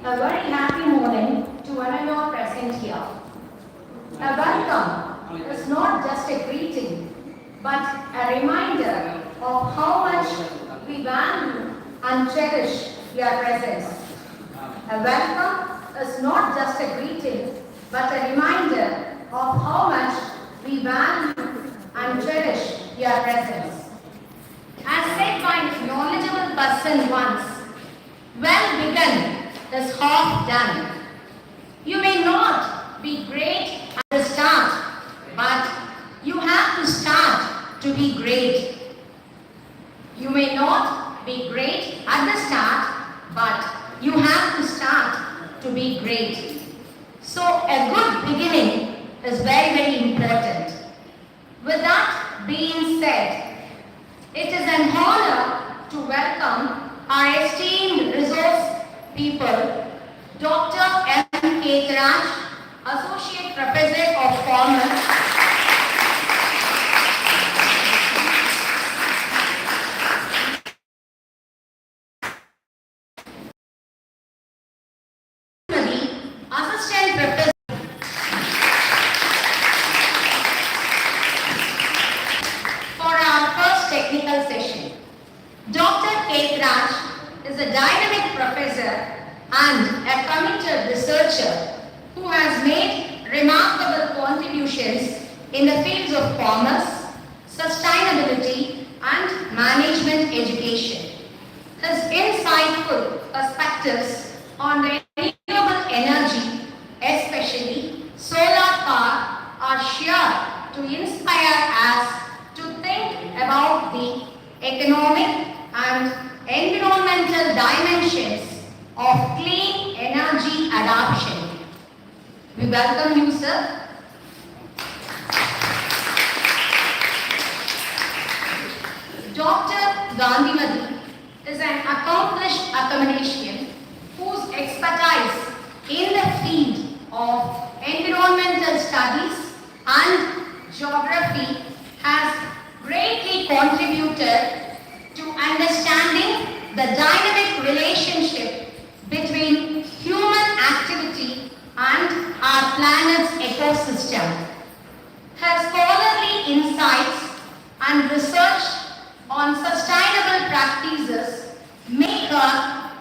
A very happy morning to one and all present here. A welcome is not just a greeting, but a reminder of how much we value and cherish your presence. A welcome is not just a greeting, but a reminder of how much we value and cherish your presence. As said by a knowledgeable person once, well begun is half done. You may not be great at the start, but you have to start to be great. You may not be great at the start, but you have to start to be great. So a good beginning is very, very important. With that being said, it is an honor to welcome our esteemed resource people, Dr. M. Ketraj, Associate Professor of Commerce, Assistant Professor for our first technical session. Dr. Ketraj is a dynamic professor and a committed researcher who has made remarkable contributions in the fields of commerce, sustainability, and management education. His insightful perspectives on renewable energy, especially solar power, are sure to inspire us to think about the economic and environmental dimensions of clean energy adoption. We welcome you, sir. Dr. Gandhimati is an accomplished academician whose expertise in the field of environmental studies and geography has greatly contributed to understanding the dynamic relationship between human activity and our planet's ecosystem. Her scholarly insights and research on sustainable practices make her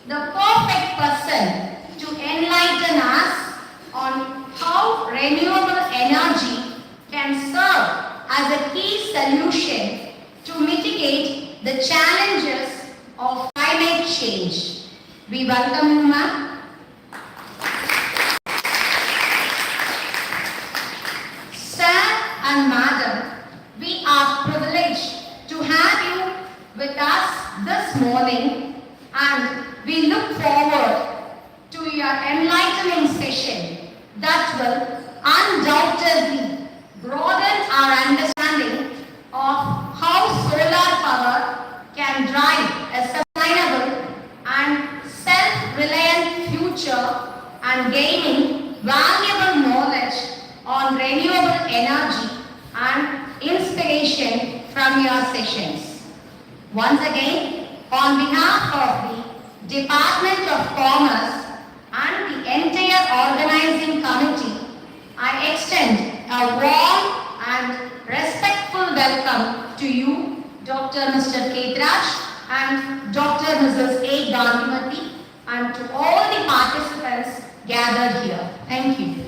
the perfect person to enlighten us on how renewable energy can serve as a key solution to mitigate the challenges of climate change. We welcome you, ma'am. Sir and madam, we are privileged to have you with us this morning, and we look forward to your enlightening session that will undoubtedly broaden our understanding of how solar power can drive a sustainable and self-reliant future and gaining valuable knowledge on renewable energy and inspiration from your sessions. Once again, on behalf of the Department of Commerce and the entire organizing committee, I extend a warm and respectful welcome to you, Dr. Mr. Ketraj and Dr. Mrs. A. Gandhimati, and to all the participants gathered here. Thank you.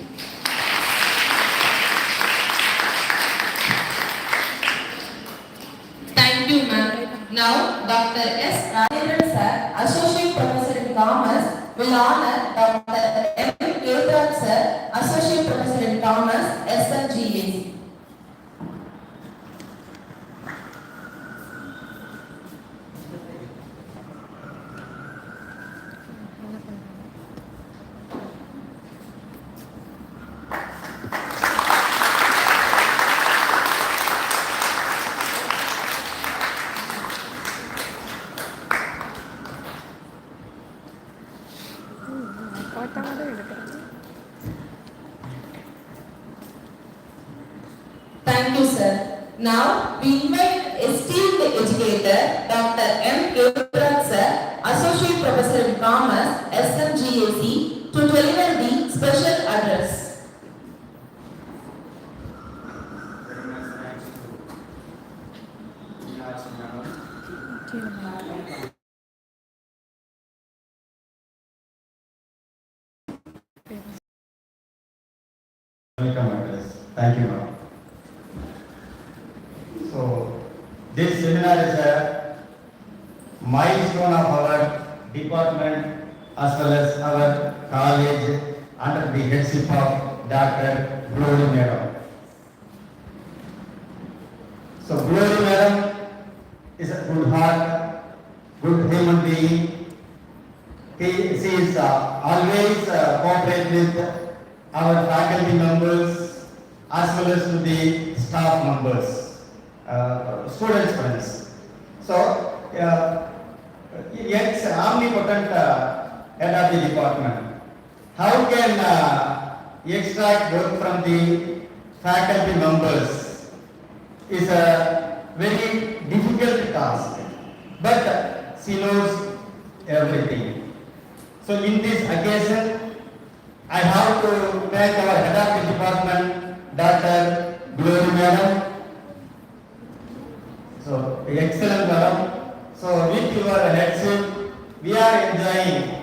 Thank you, ma'am. Now, Dr. S. Rajesh sir, Associate Professor in Commerce, will honor Dr. M. Ketraj sir, Associate Professor in Commerce, SMGAC. Thank you, sir. Now, we invite esteemed educator Dr. M. Ketraj sir, Associate Professor in Commerce, SMGAC, Welcome, Agnes. Thank you, ma'am. So, this seminar is a milestone of our department as well as our college under the headship of Dr. Glory Madam. So, Glory Madam is a good heart, good human being. She is always cooperate with our faculty members as well as to the staff members, students friends. So, ex-omnipotent head of the department. How can extract work from the faculty members is a very difficult task, but she knows everything. So in this occasion, I have to thank our head of the department, Dr. Glory Madam. So excellent Madam. So with your headship, we are enjoying,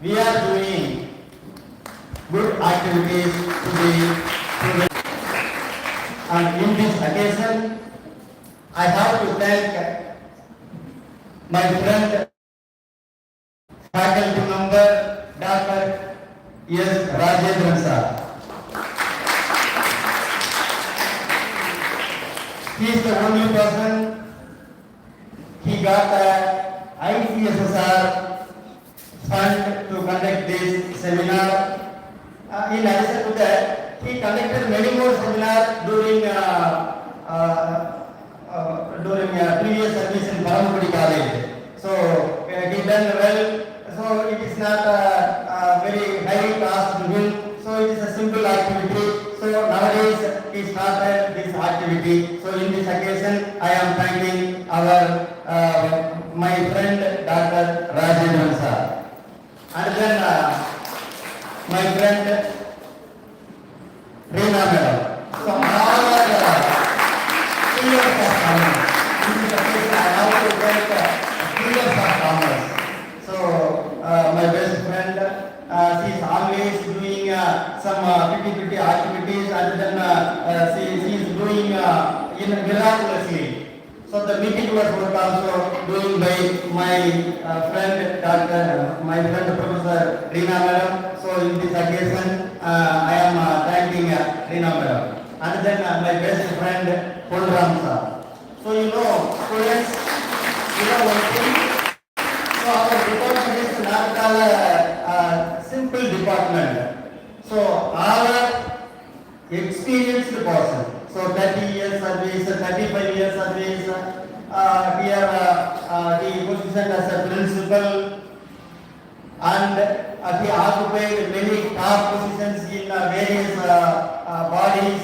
we are doing good activities to the students. And in this occasion, I have to thank my friend, faculty member, Dr. S. Rajendran sir. He is the only person, he got a ICSSR fund to conduct this seminar. In addition to that, he conducted many more seminars during previous service in Paramukudi College. So he done well. So it is not a very high task to him. So it is a simple activity. So nowadays he started this activity. So in this occasion, I am thanking our my friend Dr. Rajendran sir. And then my friend Reena madam. So all are seniors of commerce. In this occasion, I have to thank seniors of commerce. So my best friend, she is always doing some pretty activities, and then she is doing miraculously. So the meticulous work also doing by my friend my friend Professor Reena madam. So in this occasion, I am thanking Reena madam. And then my best friend Polram sir. So students, one thing. So our department is not a simple department. So our experienced person. So 30 years service, 35 years service. Here the position as a principal, and he occupied many top positions in various bodies.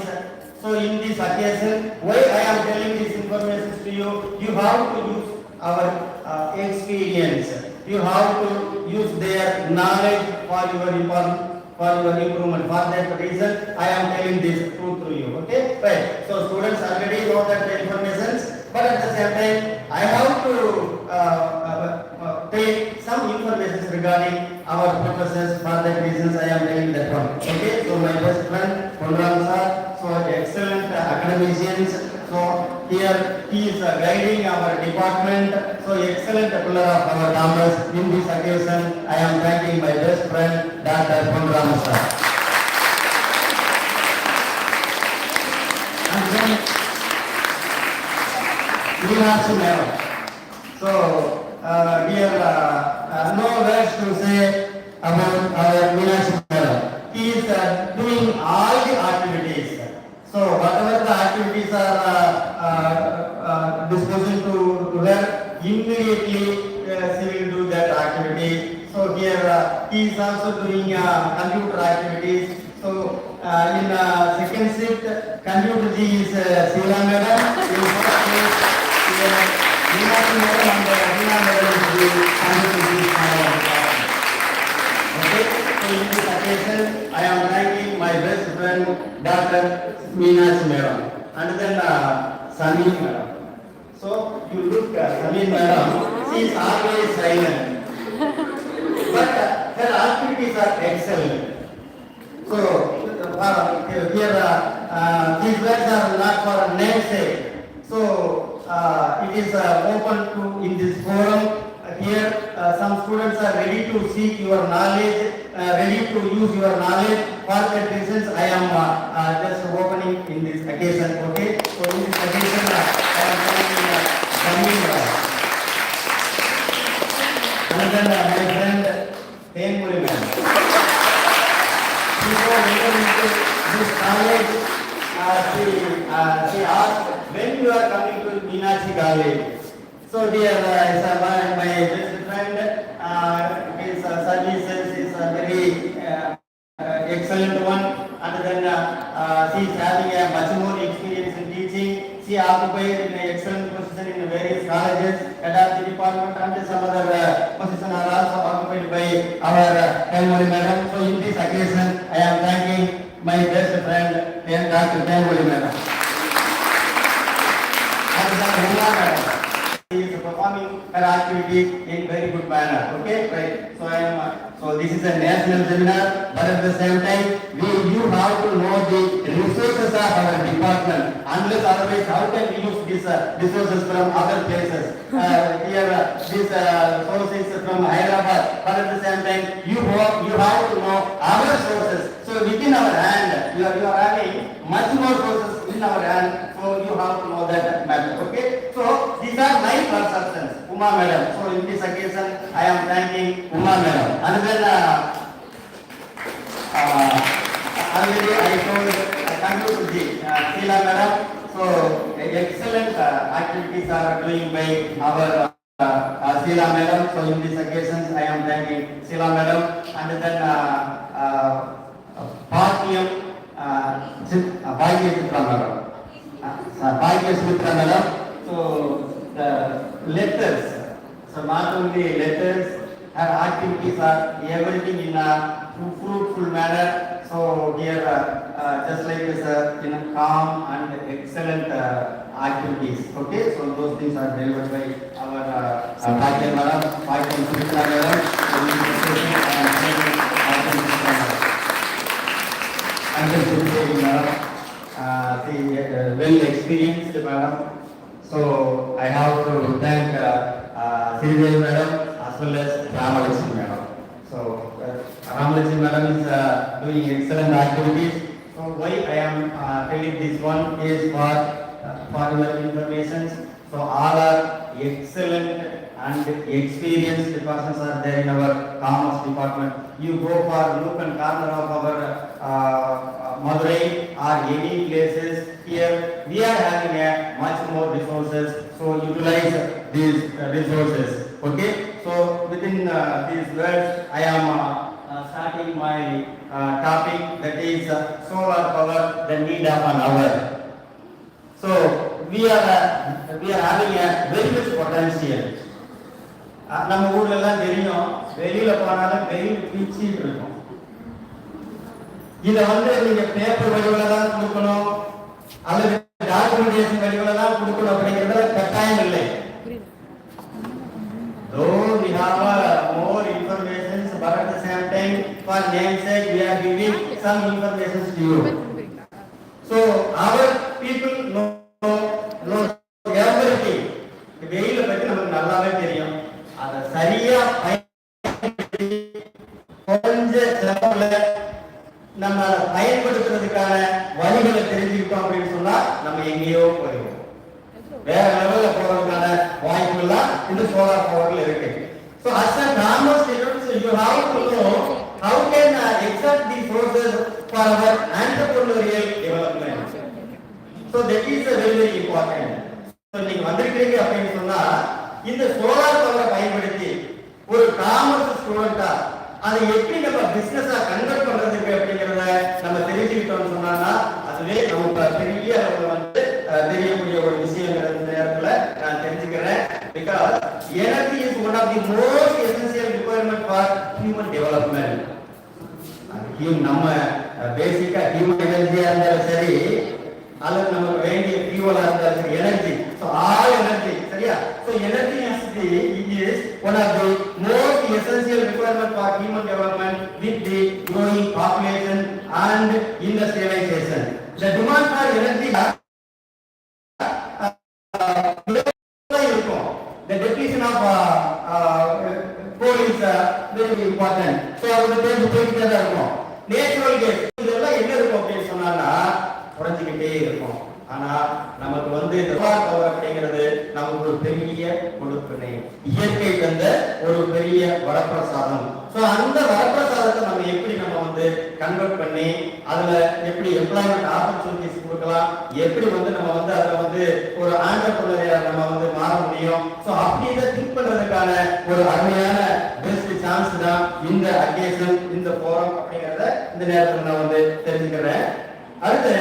So in this occasion, why I am telling this information to you, you have to use our experience. You have to use their knowledge for your improvement. For that reason, I am telling this truth to you. Okay, right. So students already know that the information, but at the same time, I have to take some information regarding our professors. For that reasons, I am telling that one. Okay. So my best friend Polram sir, so excellent academicians. So here he is guiding our department. So excellent pillar of our commerce. In this occasion, I am thanking my best friend Dr. Polram sir. And then Meenakshi madam. So here no words to say about our Meenakshi madam. He is doing all the activities. So whatever the activities are disposing to her, immediately she will do that activity. So here he is also doing computer activities. So in second shift, computer G is Sheila madam. In first shift, Meenakshi madam and Sheila madam is doing computer G. Okay. So in this occasion, I am thanking my best friend Dr. Meenakshi madam, and then Sunny madam. So So you look, Samin madam, she is always silent, but her activities are excellent. So here these words are not for a namesake. So it is open to in this forum. Here some students are ready to seek your knowledge, ready to use your knowledge. For that reasons, I am just opening in this occasion. Okay. So in this occasion, I am coming. And then my friend Painfully man. Before entering into this college, she asked, when you are coming to Meenakshi College? So dear, my best friend, his services is a very excellent one, and then she is having a much more experience in teaching. She occupied an excellent position in various colleges, head of the department, and some other positions are also occupied by our Painfully madam. So in this occasion, I am thanking my best friend, Dr. Painfully madam. She is performing her activity in very good manner. Okay, right. So this is a national seminar, but at the same time, you have to know the resources of our department. Unless otherwise, how can we use these resources from other places? Here, this source is from Hyderabad, but at the same time, you have to know our sources. So within our hand, you are having much more sources in our hand. So you have to know that matter. Okay. So these are my perceptions, Uma madam. So in this occasion, I am thanking Uma madam. And then already I conclude the Sheila madam. So excellent activities are doing by our Sheila madam. So in this occasion, I am thanking Sheila madam. And then Parthiam Bhagya madam. So the letters, so not only letters, her activities are everything in a fruitful manner. So here, just like this, in a calm and excellent activities. Okay, so those things are delivered by our Bhagya madam, Bhagya Sumitra madam. The well experienced madam. So I have to thank Sridevi madam as well as Ramalakshmi madam. So Ramalakshmi madam is doing excellent activities. So why I am telling this one is for your information. So all are excellent and experienced persons are there in our commerce department. You go for nook and corner of our Madurai or any places, here we are having a much more resources, so utilize these resources. Okay, so within these words I am starting my topic, that is solar power, the need of an hour. So we are having a very much potential. நம்ம ஊர்ல எல்லாம் தெரியும், வெளியில போனாலும் வெயில் பீச்சிட்டு இருக்கும். இத நீங்க பேப்பர் வடிவில தான் கொடுக்கணும் அல்லது டாக்குமெண்டேஷன் வடிவில தான் கொடுக்கணும் அப்படிங்கறது கட்டாயம் இல்லை. Though we have more information, but at the same time, for namesake, we are giving some information to you. So our people know everything. வெயில பத்தி நமக்கு நல்லாவே தெரியும். அத சரியா கொஞ்ச செலவுல நம்ம பயன்படுத்துறதுக்கான வழிகளை தெரிஞ்சுக்கிட்டோம் அப்படின்னு சொன்னா நம்ம எங்கேயோ போயிடுவோம். வேற லெவல்ல போறதுக்கான வாய்ப்புகள்லாம் இந்த சோலார் பவர்ல இருக்கு. So as a normal students, you have to know how can exert the sources for our entrepreneurial development. So that is very very important. So நீங்க வந்திருக்கீங்க அப்படின்னு சொன்னா இந்த சோலார் பவரை பயன்படுத்தி ஒரு காமர்ஸ் ஸ்டூடெண்டா அதை எப்படி நம்ம பிசினஸா கன்வெர்ட் பண்றதுக்கு அப்படிங்கறத நம்ம தெரிஞ்சுக்கிட்டோம்னு சொன்னா அதுவே நமக்கு பெரிய அளவுல தெரியக்கூடிய ஒரு விஷயம் இந்த நேரத்துல நான் தெரிஞ்சுக்கிறேன். Because energy is one of the most essential requirement for human development. நம்ம பேசிக்கா ஹியூமன் எனர்ஜியா இருந்தாலும் சரி, அல்லது நமக்கு வேண்டிய ஃபியூவலா இருந்தாலும் சரி எனர்ஜி. ஸோ ஆல் எனர்ஜி சரியா. So energy is one of the most essential requirement for human development with the growing population and industrialization. The demand for energy இருக்கும். The depletion of coal is very important. So அதோட தேவை போயிட்டே தான் இருக்கும். Natural gas இதெல்லாம் என்ன இருக்கும் அப்படின்னு சொன்னான்னா குறைஞ்சிக்கிட்டே இருக்கும். ஆனா நமக்கு வந்து சோலார் பவர் அப்படிங்கிறது நமக்கு ஒரு பெரிய கொடுப்பினை, இயற்கை தந்த ஒரு பெரிய வரப்பிரசாதம். ஸோ அந்த வரப்பிரசாதத்தை நம்ம எப்படி நம்ம வந்து கன்வெர்ட் பண்ணி அதுல எப்படி எம்ப்ளாய்மெண்ட் ஆப்பர்ச்சுனிட்டிஸ் கொடுக்கலாம், எப்படி வந்து நம்ம வந்து அதுல வந்து ஒரு ஆண்டர்பிரினரியா நம்ம வந்து மாற முடியும். ஸோ அப்படி இதை திங்க் பண்றதுக்கான ஒரு அருமையான பெஸ்ட் சான்ஸ் தான் இந்த அக்கேஷன், இந்த ஃபோரம் அப்படிங்கறத இந்த நேரத்தில் நான் வந்து தெரிஞ்சுக்கிறேன். அடுத்து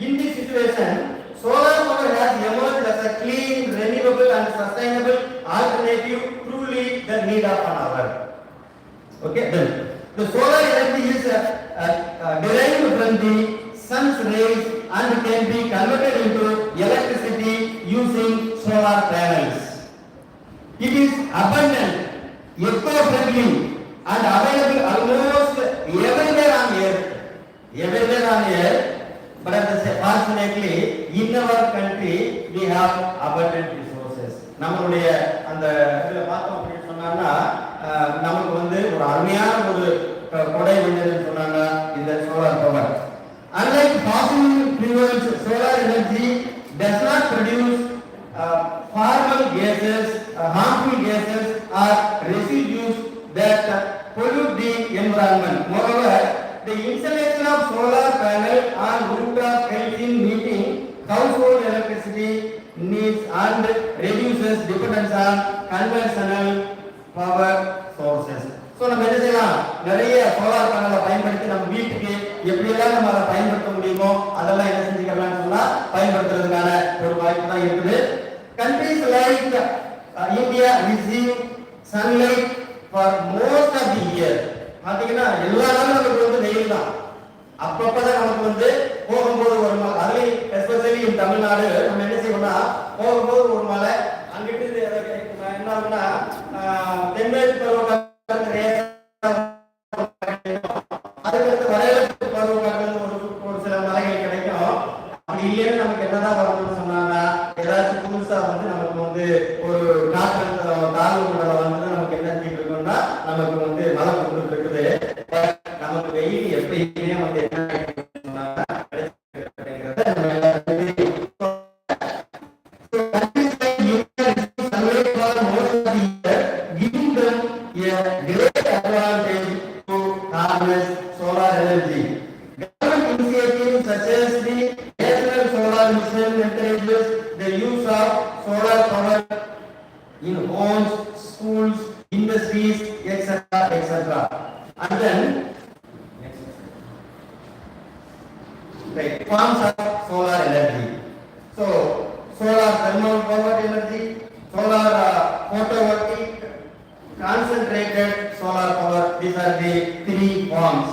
in this situation, solar power has emerged as a clean, renewable and sustainable alternative truly the need of an hour. Okay, then the solar energy is derived from the sun's rays and can be converted into electricity using solar panels. It is abundant, eco-friendly and available almost everywhere on earth. Everywhere on earth. But fortunately in our country we have abundant resources. நம்மளுடைய அந்த இதுல பார்த்தோம் அப்படின்னு சொன்னாங்கன்னா நமக்கு வந்து ஒரு அருமையான ஒரு கொடை வந்ததுன்னு சொன்னாங்க இந்த solar power. Unlike fossil fuels, solar energy does not produce harmful gases or residues that pollute the environment. Moreover, the installation of solar panel on rooftop helps in meeting household electricity needs and reduces dependence on conventional power sources. So நம்ம என்ன செய்யலாம், நிறைய solar பேனலை பயன்படுத்தி நம்ம வீட்டுக்கு எப்படியெல்லாம் நம்ம அதை பயன்படுத்த முடியுமோ அதெல்லாம் என்ன செஞ்சுக்கலாம்னு சொன்னா பயன்படுத்துறதுக்கான ஒரு வாய்ப்பு தான் இருக்குது. Countries like India receive sunlight for most of the year. பாத்தீங்கன்னா எல்லா நாளும் நமக்கு வந்து வெயில் தான், அப்பப்பதான் நமக்கு வந்து போகும்போது ஒரு மழை. அதுலயும் எஸ்பெஷலி இந்த தமிழ்நாடு நம்ம என்ன செய்வோம்னா போகும்போது ஒரு மழை, அங்கிட்டு என்ன ஆகுனா தென்மேற்கு பருவகாற்று அதுக்கடுத்து வடகிழக்கு பருவகாற்று ஒரு சில மலைகள் கிடைக்கும். அப்படி இல்லைன்னு நமக்கு என்னதான் வரணும்னு சொன்னாங்கன்னா ஏதாச்சும் புதுசா வந்து நமக்கு வந்து ஒரு காற்று தாழ்வு மண்டலம் வந்து நமக்கு என்ன செஞ்சுட்டு இருக்கோம்னா நமக்கு வந்து மழை கொடுத்துட்டு இருக்குது. நமக்கு வெயில் எப்பயுமே வந்து என்ன solar energy. Government initiatives such as the National Solar Mission encourages the use of solar power in homes, schools, industries, etc., etc. And then right, forms of solar energy. So solar thermal power energy, solar photovoltaic, concentrated solar power. These are the three forms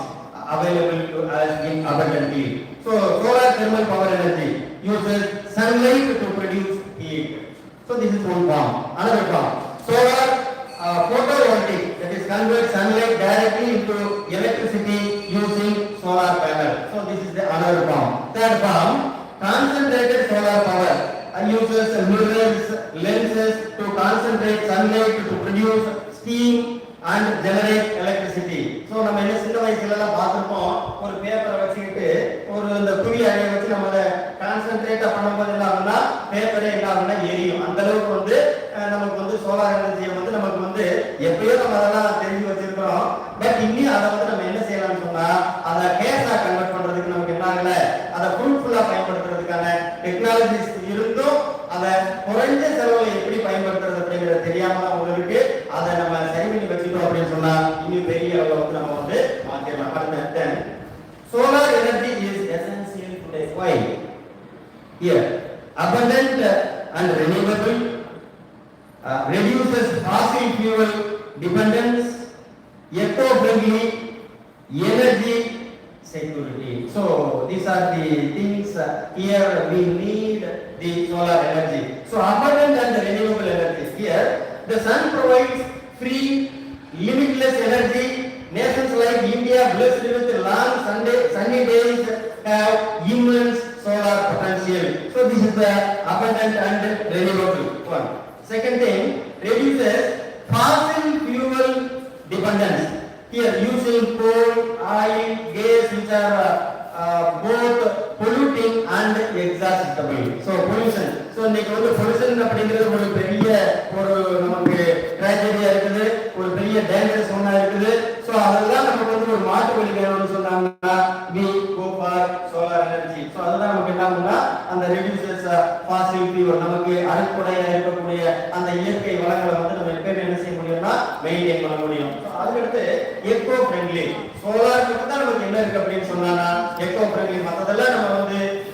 available to us in abundantly. So solar thermal power energy uses sunlight to produce heat. So this is one form. Another form, solar photovoltaic, that is convert sunlight directly into electricity using solar panel. So this is the another form. Third form, concentrated solar power uses mirrors, lenses to concentrate sunlight to produce steam and generate electricity. So நம்ம என்ன சின்ன வயசுல எல்லாம் பார்த்திருப்போம், ஒரு பேப்பரை வச்சுக்கிட்டு ஒரு அந்த குழி அறையை வச்சு நம்ம அதை கான்சென்ட்ரேட்டா பண்ணும்போது என்ன ஆகும்னா பேப்பரே என்ன ஆகும்னா எரியும். அந்த அளவுக்கு வந்து நமக்கு வந்து சோலார் எனர்ஜியை வந்து நமக்கு வந்து எப்பயோ நம்ம அதெல்லாம் தெரிஞ்சு வச்சிருக்கிறோம். பட் இன்னும் அதை வந்து நம்ம என்ன செய்யலாம்னு சொன்னா அதை கேஸா கன்வெர்ட் பண்றதுக்கு நமக்கு என்ன ஆகல, அதை ஃப்ரூட்ஃபுல்லா பயன்படுத்துறதுக்கான டெக்னாலஜிஸ் இருந்தும் அதை குறைஞ்ச செலவுல எப்படி பயன்படுத்துறது அப்படிங்கிறது தெரியாம தான் உங்களுக்கு அதை நம்ம சரி பண்ணி வச்சுட்டோம் அப்படின்னு சொன்னா இன்னும் பெரிய அளவுல வந்து நம்ம வந்து மாத்திரலாம். அடுத்த solar energy is essential today. Why? Here, abundant and renewable, reduces fossil fuel dependence, eco-friendly, energy security. So these are the things here we need the solar energy. So abundant and renewable energy. Here the sun provides free, limitless energy. Nations like India, blessed with long sunny days, have immense solar potential. So this is the abundant and renewable one. Second thing, reduces fossil fuel dependence. Here using coal, oil, gas, which are both polluting and exhaustible. So pollution. So இன்னைக்கு pollution அப்படிங்கிறது ஒரு பெரிய நமக்கு ட்ராஜடியா இருக்குது, ஒரு பெரிய dangerous ஒண்ணா இருக்குது. சோ அதெல்லாம் நமக்கு ஒரு மாற்று வழி வேணும்னு சொன்னாங்கன்னா we go for solar energy. So அதெல்லாம் நமக்கு என்னன்னா அந்த reduces fossil fuel, நமக்கு அடிப்படையா இருக்கக்கூடிய அந்த இயற்கை வளங்களை நம்ம எப்பவுமே என்ன செய்ய முடியும்னா மெயின்டைன் பண்ண முடியும். அதுக்கடுத்து எக்கோ ஃப்ரெண்ட்லி. சோலாருக்கு தான் நமக்கு என்ன இருக்கு அப்படின்னு சொன்னா எக்கோ ஃப்ரெண்ட்லி. மற்றதெல்லாம் நம்ம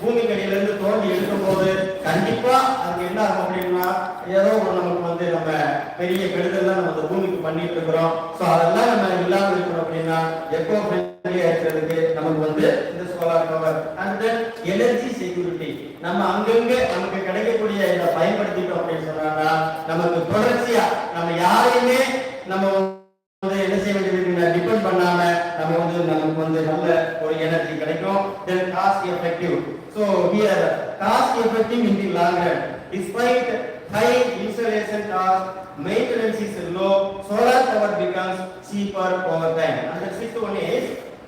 பூமிக்கு அடியில இருந்து தோண்டி எடுக்கும் போது கண்டிப்பா அதுக்கு என்ன ஆகும் அப்படின்னா ஏதோ நமக்கு நம்ம பெரிய கெடுதல் நம்ம அந்த பூமிக்கு பண்ணிட்டு இருக்கிறோம். சோ அதெல்லாம் நம்ம இல்லாம இருக்கணும் அப்படின்னா எக்கோ ஃப்ரெண்ட்லியா இருக்கிறதுக்கு நமக்கு இந்த solar power. And then energy security. நம்ம அங்கங்க நமக்கு கிடைக்கக்கூடிய இதை பயன்படுத்திட்டோம் அப்படின்னு சொன்னா நமக்கு தொடர்ச்சியா நம்ம யாரையுமே நம்ம என்ன செய்ய வேண்டியது டிபெண்ட் பண்ணாம நமக்கு நல்ல ஒரு எனர்ஜி கிடைக்கும். then cost effective. so here cost effective in the long run. Despite high installation cost, maintenance is low, solar power becomes cheaper over time. And the sixth one is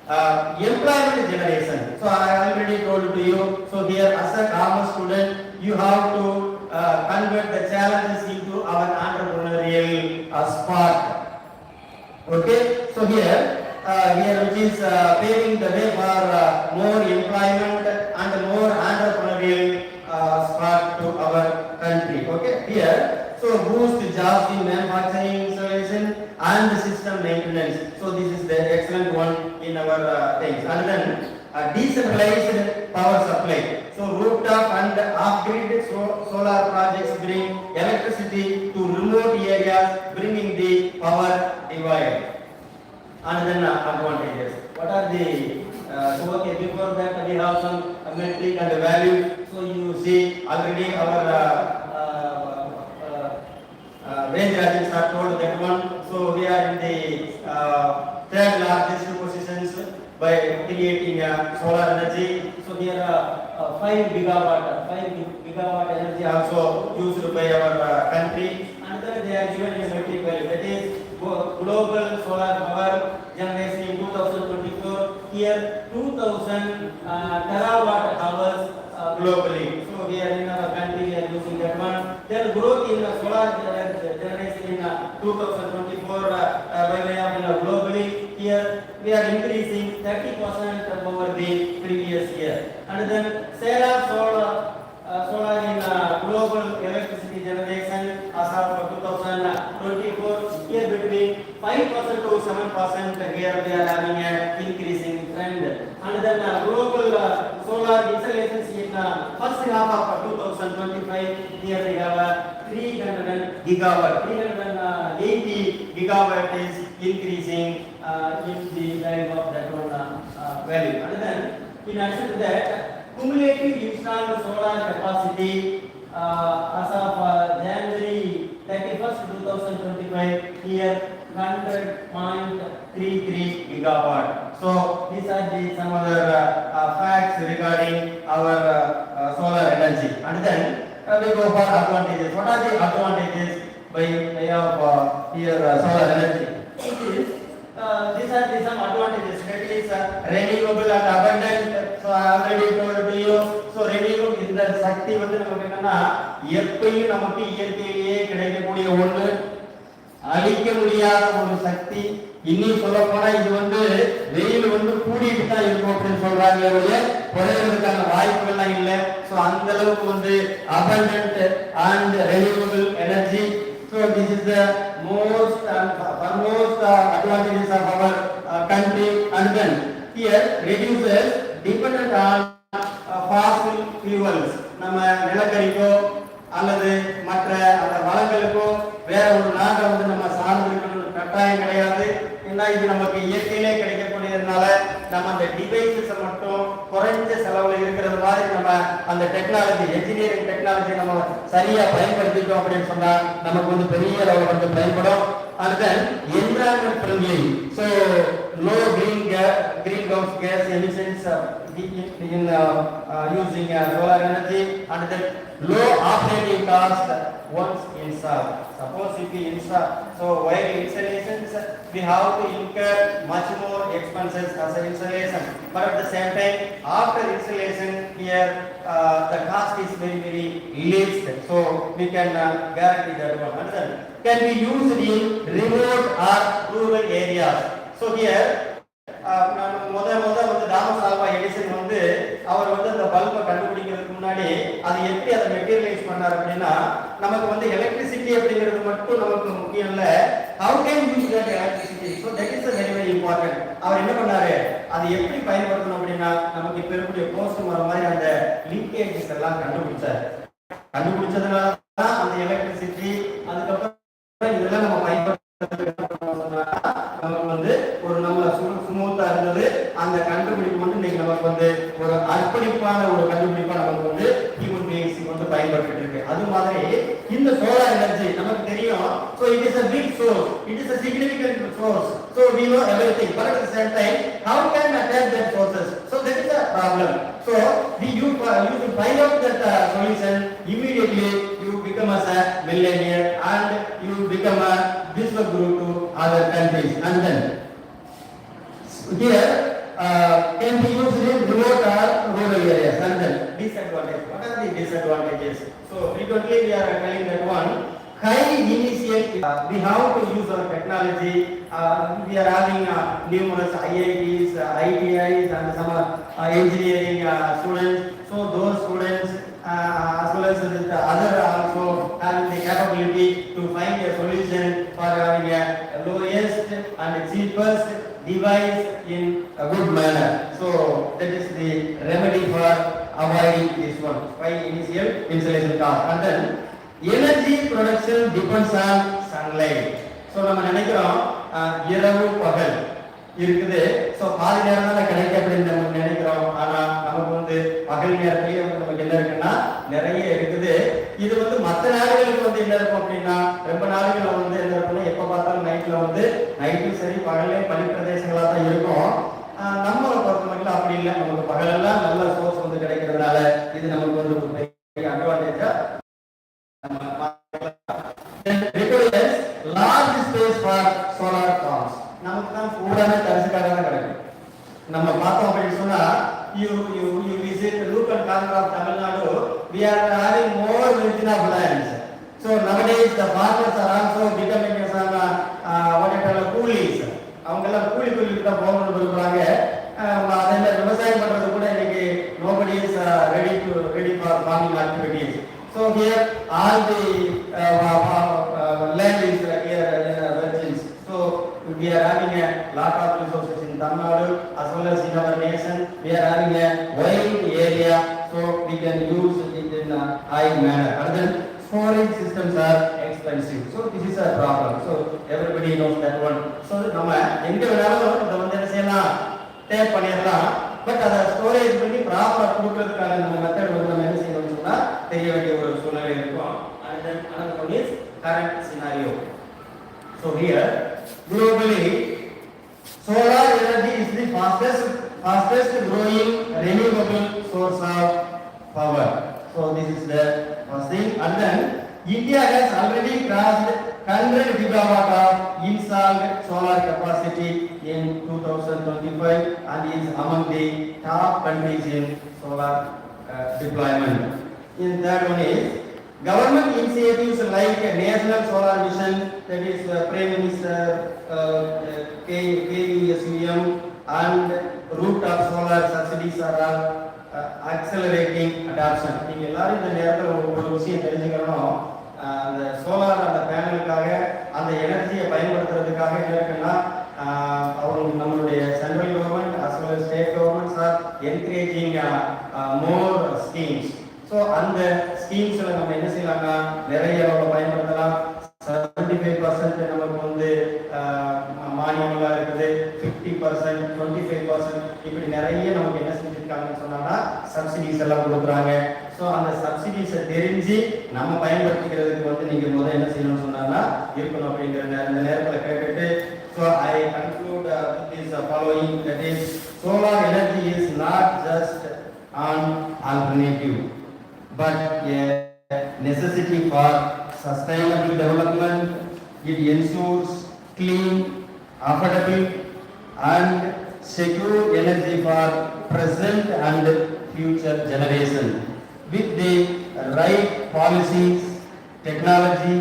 employment generation. So I already told to you. So here as a commerce student you have to convert the challenges into our entrepreneurial spark. Okay, so here which is paving the way for more employment and more entrepreneurial spark to our country. Okay, here so boost jobs in manufacturing, installation and system maintenance. So this is the excellent one in our things. And then decentralized power supply. So rooftop and off-grid solar projects bring electricity to remote areas, bringing the power divide. And then advantages. What are the so okay, before that we have some metric and value. So you see already our range ratings are told that one. So we are in the third largest positions by creating solar energy. So here 5 gigawatt energy also used by our country. And then they are given a metric value, that is global solar power generation in 2024. Here 2000 terawatt hours globally. So we are in our country, we are using that one. Then growth in solar generation in 2024 by way of globally. Here we are increasing 30% over the previous year. And then sale of solar in global electricity generation as of 2024, here between 5% to 7%, here we are having an increasing trend. And then global solar installations in first half of 2025, here we have 380 gigawatt is increasing in the value of that one value. And then in addition to that, cumulative installed solar capacity as of January 31st, 2025, here 100.33 gigawatt. So these are some other facts regarding our solar energy. And then we go for advantages. What are the advantages by way of here solar energy? These are some advantages. That is renewable and abundant. So I already told to you. So renewable இந்த சக்தி நமக்கு என்னன்னா எப்பயும் நமக்கு இயற்கையிலேயே கிடைக்கக்கூடிய ஒன்று, அழிக்க முடியாத ஒரு சக்தி. இன்னும் சொல்ல போனா இது வெயில் கூடிட்டு தான் இருக்கும் அப்படின்னு சொல்றாங்க, குறைவதற்கான வாய்ப்புகள்லாம் இல்லை. ஸோ அந்த அளவுக்கு abundant and renewable energy. So this is the most and foremost advantages of our country. And then here reduces dependent on fossil fuels. நம்ம நிலக்கரிக்கோ அல்லது மற்ற அந்த வளங்களுக்கோ வேற ஒரு நாட்டை நம்ம சார்ந்து இருக்கணும் கட்டாயம் கிடையாது. ஏன்னா இது நமக்கு இயற்கையிலே கிடைக்கக்கூடியதுனால நம்ம அந்த டிவைசஸ் மட்டும் குறைஞ்ச செலவுல இருக்கிறது மாதிரி நம்ம அந்த டெக்னாலஜி என்ஜினியரிங் டெக்னாலஜி நம்ம சரியா பயன்படுத்திட்டோம் அப்படின்னு சொன்னா நமக்கு வந்து பெரிய அளவுல வந்து பயன்படும். And then environment friendly, so low greenhouse gas emissions in using solar energy, and then low operating cost once installed. Suppose if we install, so while installations we have to incur much more expenses as an installation, but at the same time after installation here the cost is very least, so we can guarantee that one. And then can be used in remote or rural areas. So here வந்து Thomas Alva Edison வந்து அவர் வந்து அந்த பல்பை கண்டுபிடிக்கிறதுக்கு முன்னாடி அது எப்படி அதை மெட்டீரியலைஸ் பண்ணார் அப்படின்னா, நமக்கு வந்து எலக்ட்ரிசிட்டி அப்படிங்கிறது மட்டும் நமக்கு முக்கியம் இல்ல, how can use that electricity, so that is very important. அவர் என்ன பண்ணாரு, அது எப்படி பயன்படுத்தணும் அப்படின்னா நமக்கு இப்ப இருக்கக்கூடிய போஸ்ட் வர மாதிரி அந்த லிங்கேஜஸ் எல்லாம் கண்டுபிடிச்சதுனால தான் அந்த எலக்ட்ரிசிட்டி அதுக்கப்புறம் இதெல்லாம் நம்ம நமக்கு வந்து ஒரு நம்ம சுமூத்தா இருந்தது. அந்த கண்டுபிடிப்பு வந்து இன்னைக்கு நமக்கு வந்து ஒரு அர்ப்பணிப்பான ஒரு கண்டுபிடிப்பா நமக்கு வந்து ஹியூமன் பீயிங்ஸ் வந்து பயன்பட்டு இருக்கு. அது மாதிரி இந்த சோலார் எனர்ஜி நமக்கு தெரியும். So it is a big source, it is a significant source, so we know everything, but at the same time how can we attack that sources, so that is a problem. So you to find out that solution immediately, you become as a millionaire and you become a business guru to other countries. And then here can be used in remote or rural areas. And then disadvantage, what are the disadvantages? So frequently we are telling that one, high initial we have to use our technology. We are having numerous IITs, ITIs and some engineering students. So those students as well as the other also having the capability to find a solution for having a lowest and cheapest device in a good manner. So that is the remedy for avoiding this one, by initial installation cost. And then energy production depends on sunlight. So நம்ம நினைக்கிறோம் இரவு பகல் இருக்குது, so பாதி நேரம் தான் கிடைக்க அப்படின்னு நம்ம நினைக்கிறோம். ஆனா நமக்கு வந்து பகல் நேரத்திலேயே வந்து நமக்கு என்ன இருக்குன்னா நிறைய இருக்குது. இது வந்து மற்ற நாடுகளுக்கு வந்து என்ன இருக்கும் அப்படின்னா, ரொம்ப நாடுகள் வந்து என்ன இருக்குன்னா எப்ப பார்த்தாலும் நைட்டும் சரி பகலையும் பனி பிரதேசங்களா தான் இருக்கும். நம்மளை பொறுத்த மட்டும் அப்படி இல்லை, நமக்கு பகலெல்லாம் நல்ல சோர்ஸ் வந்து கிடைக்கிறதுனால இது நமக்கு வந்து ஒரு பெரிய அட்வான்டேஜா large space for solar farms. நமக்கு தான் கூடான தரிசுக்காக தான் கிடைக்கும். நம்ம பார்த்தோம் அப்படின்னு சொன்னா you visit local corner of Tamil Nadu, we are having more region of lands. So nowadays the farmers are also becoming some what you call coolies. அவங்க எல்லாம் கூலிக்கு தான் போகணும்னு சொல்றாங்க. அதே மாதிரி விவசாயம் பண்றது கூட இன்னைக்கு nobody is ready for farming activities. So here all the land is here in virgins. So we are having a lot of resources in Tamil Nadu as well as in our nation. We are having a wide area, so we can use it in a high manner. And then storage systems are expensive, so this is a problem. So everybody knows that one. So நம்ம எங்க வேணாலும் இத வந்து என்ன செய்யலாம், tape பண்ணிடலாம். But அதை storage பண்ணி ப்ராப்பரா கொடுக்கிறதுக்கான நம்ம மெத்தட் வந்து நம்ம என்ன செய்யணும்னு சொன்னா தெரிய வேண்டிய ஒரு சூழ்நிலை இருக்கும். And then another one is current scenario. So here globally solar energy is the fastest growing renewable source of power. So this is the first thing. And then India has already crossed 100 gigawatt of installed solar capacity in 2025 and is among the top countries in solar deployment. In third one is government initiatives like National Solar Mission, that is Prime Minister KUSUM, and rooftop solar subsidies are all accelerating adoption. நீங்க எல்லாரும் இந்த நேரத்துல ஒரு விஷயம் தெரிஞ்சுக்கணும், அந்த solar அந்த பேனலுக்காக அந்த எனர்ஜியை பயன்படுத்துறதுக்காக என்ன இருக்குன்னா நம்மளுடைய central government as well as state governments are encouraging more schemes. So அந்த ஸ்கீம்ஸ்ல நம்ம என்ன செய்யலாம்னா நிறைய பயன்படுத்தலாம். 75% 25% நமக்கு வந்து மானியங்களா இருக்குது, 50%, 25%, இப்படி நிறைய நமக்கு என்ன செஞ்சிருக்காங்கன்னு சொன்னா சப்சிடிஸ் எல்லாம் கொடுக்குறாங்க. ஸோ அந்த சப்சிடிஸை தெரிஞ்சு நம்ம பயன்படுத்திக்கிறதுக்கு வந்து நீங்க முதல்ல என்ன செய்யணும்னு சொன்னா இருக்கணும் அப்படிங்கிற இந்த நேரத்தில் கேட்டுட்டு, so I conclude this following, that is, solar energy is not just an alternative but a necessity for sustainable development. It ensures clean, affordable and secure energy for present and future generation. With the right policies, technology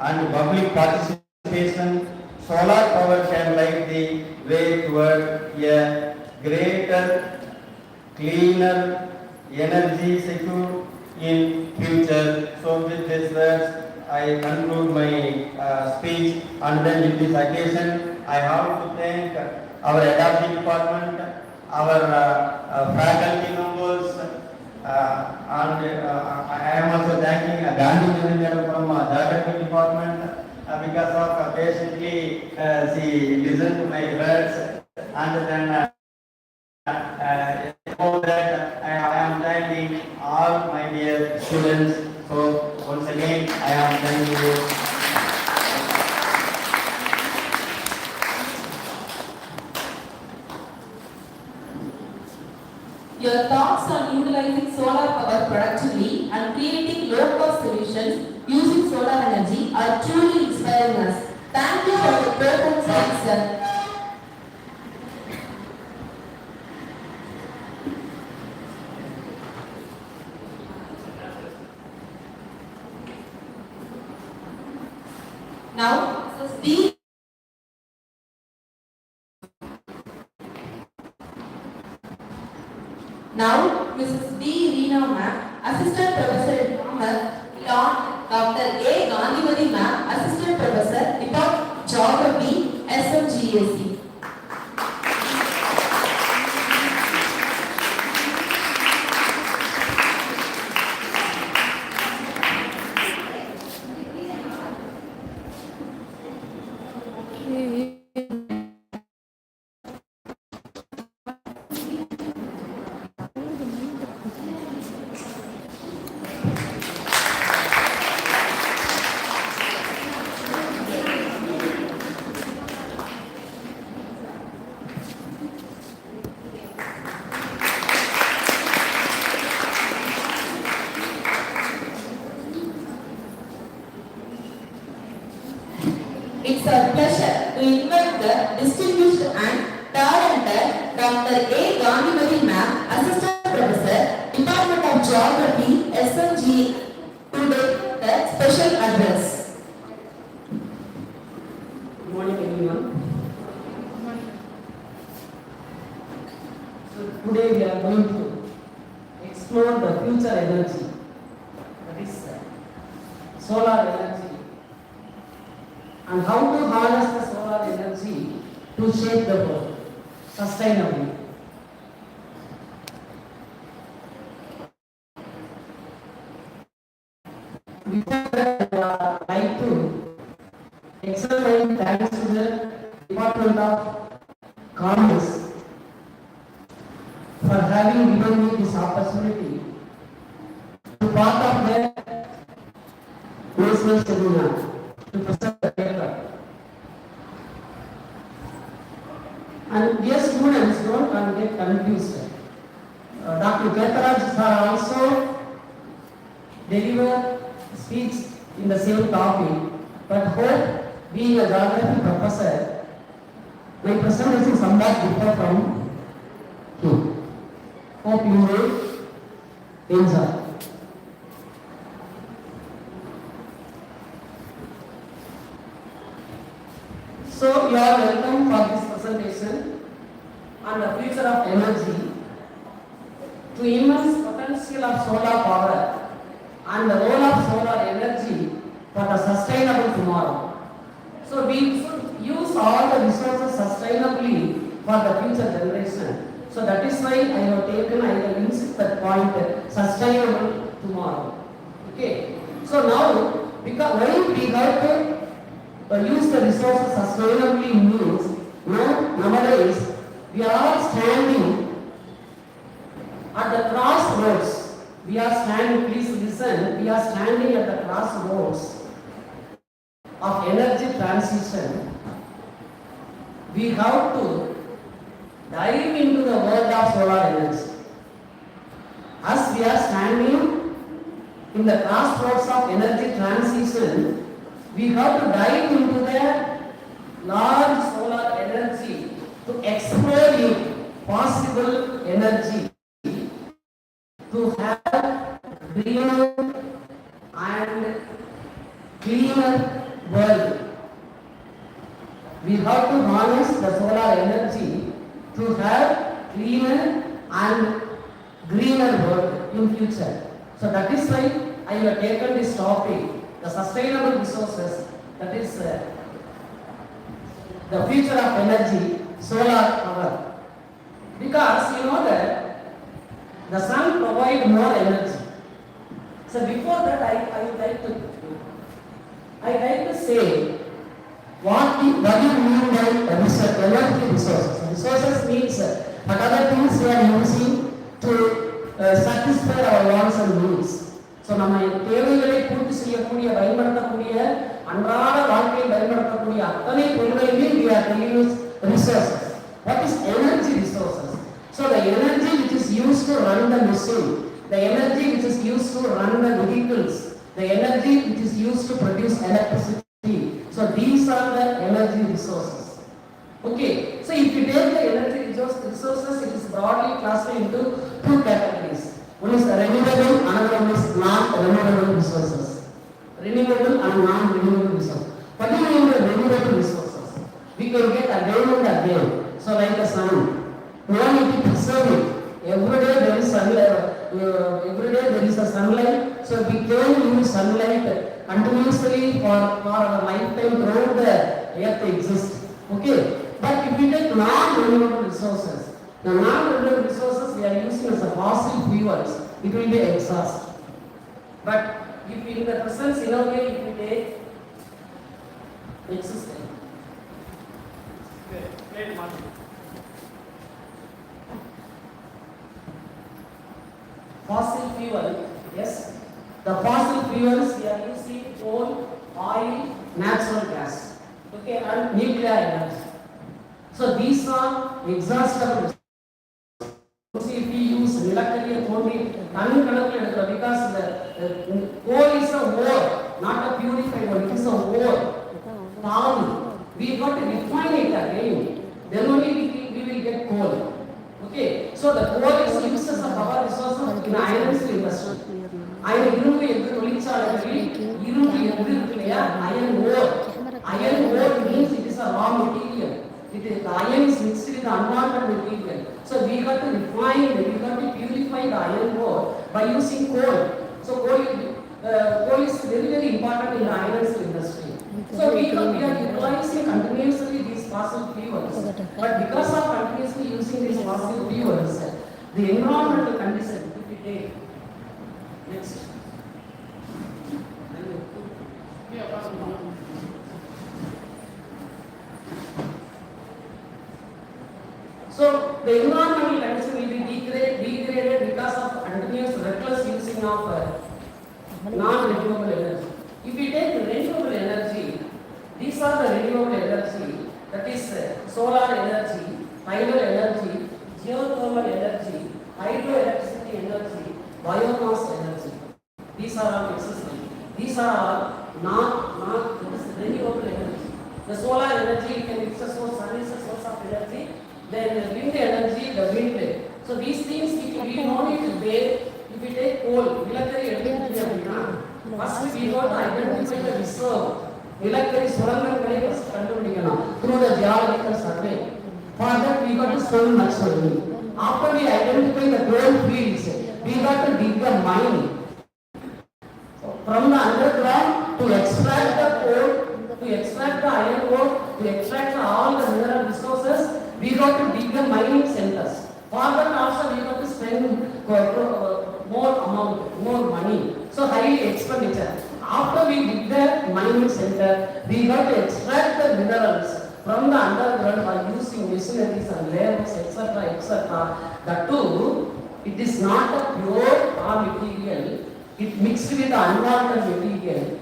and public participation, solar power can light the way toward a greater, cleaner energy secure in future. So with these words I conclude my speech, and then in this occasion I have to thank our adoption department, our faculty members, and I am also thanking Gandhi Madam from geography department because of patiently she listened to my words, and then that I am thanking all my dear students. So once again I am thanking you. Your thoughts on utilizing solar power productively and creating low-cost solutions using solar energy are truly inspiring us. Thank you for your presence, sir. Now, Mrs. D. Reena Ma'am, Assistant Professor in Commerce, Dr. A. Gandhiwadi Ma'am, Assistant Professor, Department of Geography, SMGAC. It's a pleasure to invite the distinguished and talented Dr. A. Gandhiwadi Ma'am, Assistant Professor, Department of Geography, SMG, to deliver the special address. Good morning, everyone. So today we are going to explore the future energy, that is solar energy, and how to harness the solar energy to shape the world sustainably. Before that, I would like to extend thanks to the Department of Commerce for having given me this opportunity to part of their national seminar to present the paper. And dear students, don't get confused. Dr. Ketaraj sir also deliver speech in the same topic, but hope being a geography professor, my presentation somewhat differ from him. Hope you will enjoy. So you are welcome for this presentation on the future of energy, to immense potential of solar power and the role of solar energy for the sustainable tomorrow. So we should use all the resources sustainably for the future generation. So that is why I have insist that point, sustainable tomorrow. Okay. So now, because why we have to use the resources sustainably means, nowadays, we are all standing at the crossroads. We are standing, please listen, we are standing at the crossroads of energy transition. We have to dive into the world of solar energy. As we are standing in the crossroads of energy transition, we have to dive into the large solar energy to explore it, possible energy, to have greener and cleaner world. We have to harness the solar energy to have cleaner and greener world in future. So that is why I have taken this topic, the sustainable resources, that is the future of energy, solar power. Because you know that the sun provides more energy. So before that I would like to say what do you mean by energy resources? Resources means what other things we are using to satisfy our wants and needs. So நம்ம தேவைகளை பூர்த்தி செய்யக்கூடிய பயன்படுத்தக்கூடிய அன்றாட வாழ்க்கையில் பயன்படுத்தக்கூடிய அத்தனை பொருட்களையுமே we are to use resources. What is energy resources? So the energy which is used to run the machine, the energy which is used to run the vehicles, the energy which is used to produce electricity. So these are the energy resources. Okay, so if you take the energy resources, it is broadly classified into two categories. One is renewable, another one is non-renewable resources. Renewable and non-renewable resources. What do you mean by renewable resources? We can get again and again. So like the sun, we don't need to preserve it. Every day there is sunlight. Every day there is a sunlight. So we can use sunlight continuously for our lifetime throughout the earth exists. Okay. But if we take non-renewable resources, the non-renewable resources we are using as a fossil fuels, it will be exhaust. But if in the present scenario, if we take existing. Fossil fuel, yes. The fossil fuels we are using coal, oil, natural gas, okay, and nuclear energy. So these are exhaustible. See, if we use electric only, because the coal is a ore, not a purified one. It is a ore. We got to refine it again. Then only we will get coal. Okay. So the coal is used as a power resource in iron industry. Iron ore. Iron ore means it is a raw material. The iron is mixed with the unwanted material. So we got to refine, we got to purify the iron ore by using coal. So coal is very, very important in the iron industry. So we are utilizing continuously these fossil fuels. But because of continuously using these fossil fuels, the environmental condition, if we take next. So the environmental condition will be degraded because of continuous reckless using of non-renewable energy. If we take renewable energy, these are the renewable energy, that is solar energy, tidal energy, geothermal energy, hydroelectricity energy, biomass energy. These are all existing. These are all not renewable energy. The solar energy can be a source, sun is a source of energy. Then the wind energy, the wind. So these things we don't need to bear. If we take coal, electric energy, first we got to identify the reserve. Electric solar through the geological survey. For that we got to spend much money. After we identify the coal fields, we got to dig the mine. From the underground to extract the coal, to extract the iron ore, to extract all the mineral resources, we got to dig the mining centers. For that also we got to spend more amount, more money. So high expenditure. After we dig the mining center, we got to extract using machineries and labors, etc., etc. That too, it is not a pure raw material. It mixed with the unwanted material.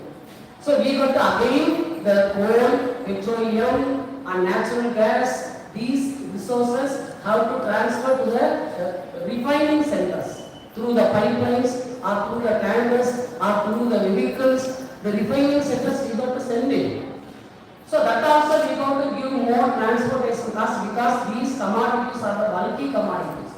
So we got to again the coal, petroleum and natural gas. These resources have to transfer to the refining centers through the pipelines or through the tankers or through the vehicles. The refining centers we got to send it. So that also we got to give more transportation costs because these commodities are the bulky commodities,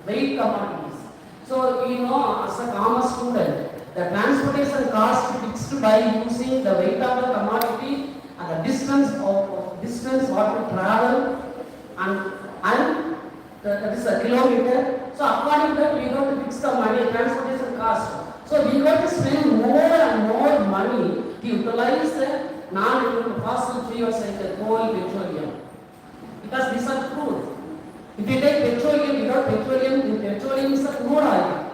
weight commodities. So we know as a commerce student, the transportation cost fixed by using the weight of the commodity and the distance what to travel and that is a kilometer. So according to that we got to fix the money transportation cost. So we got to spend more and more money to utilize the non-renewable fossil fuels like the coal, petroleum, because these are crude. If you take petroleum, without petroleum, petroleum is a crude oil.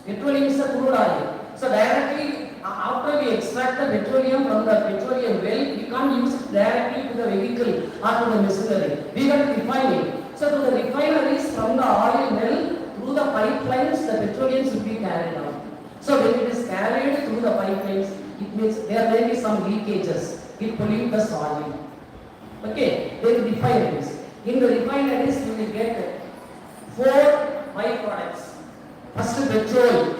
Petroleum is a crude oil. So directly after we extract the petroleum from the petroleum well, we can't use it directly to the vehicle or to the machinery. We got to refine it. So to the refineries from the oil well through the pipelines, the petroleum should be carried out. So when it is carried through the pipelines, it means there may be some leakages. It pollutes the soil. Okay, then refineries. In the refineries, you will get 4 byproducts. First, petrol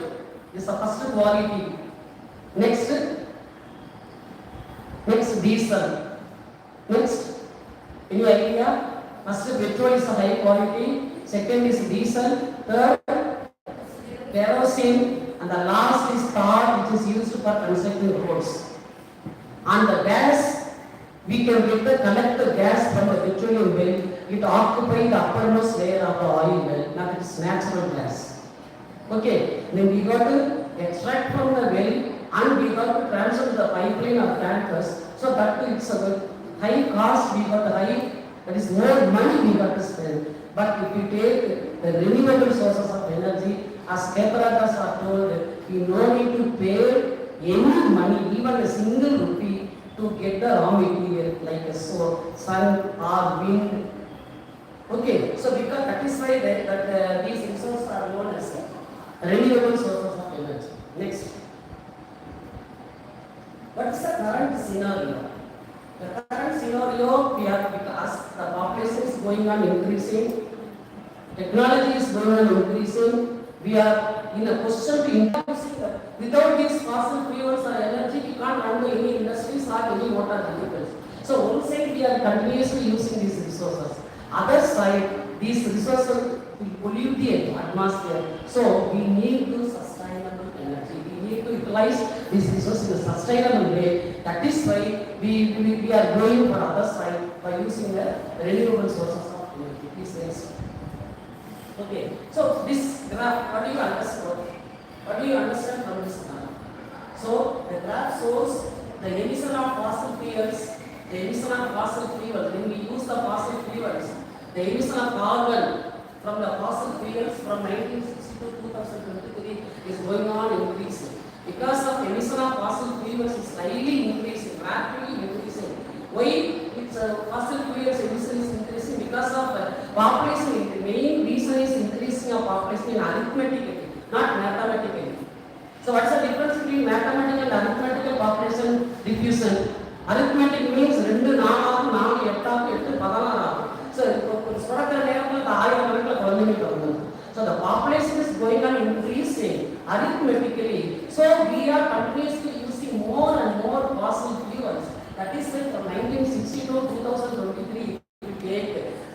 is the first quality. Next, diesel. Next, any idea? First, petrol is a high quality. Second is diesel. Third, kerosene. And the last is tar, which is used for constructing roads. And the gas, we can collect the gas from the petroleum well. It occupies the uppermost layer of the oil well. Now it is natural gas. Okay, then we got to extract from the well and we got to transfer to the pipeline of tankers. So that it's a high cost, we got high, that is more money we got to spend. But if we take the renewable sources of energy, as Keparakas are told, you no need to pay any money, even a single rupee, to get the raw material like a sun or wind. Okay, so because that is why these resources are known as renewable sources of energy. Next, what is the current scenario? The current scenario, we are, because the population is going on increasing, technology is going on increasing. We are in a position to increase. Without these fossil fuels or energy, we can't run any industries or any motor vehicles. So one side we are continuously using these resources. Other side, these resources will pollute the atmosphere. So we need to sustainable energy. We need to utilize these resources in a sustainable way. That is why we are going for other side by using the renewable sources of energy. Please next. Okay, so this graph, what do you understand? What do you understand from this graph? So the graph shows the emission of fossil fuels. The emission of fossil fuels. When we use the fossil fuels, the emission of carbon from the fossil fuels from 1960 to 2023 is going on increasing. Because of emission of fossil fuels is slightly increasing, rapidly increasing. Why fossil fuels emission is increasing? Because of population. The main reason is increasing of population in arithmetically, not mathematically. So what's the difference between mathematical and arithmetical population diffusion? Arithmetic means 2, 4, 4, 8, 16. So so the population is going on increasing arithmetically. So we are continuously using more and more fossil fuels. That is why from 1960 to 2023,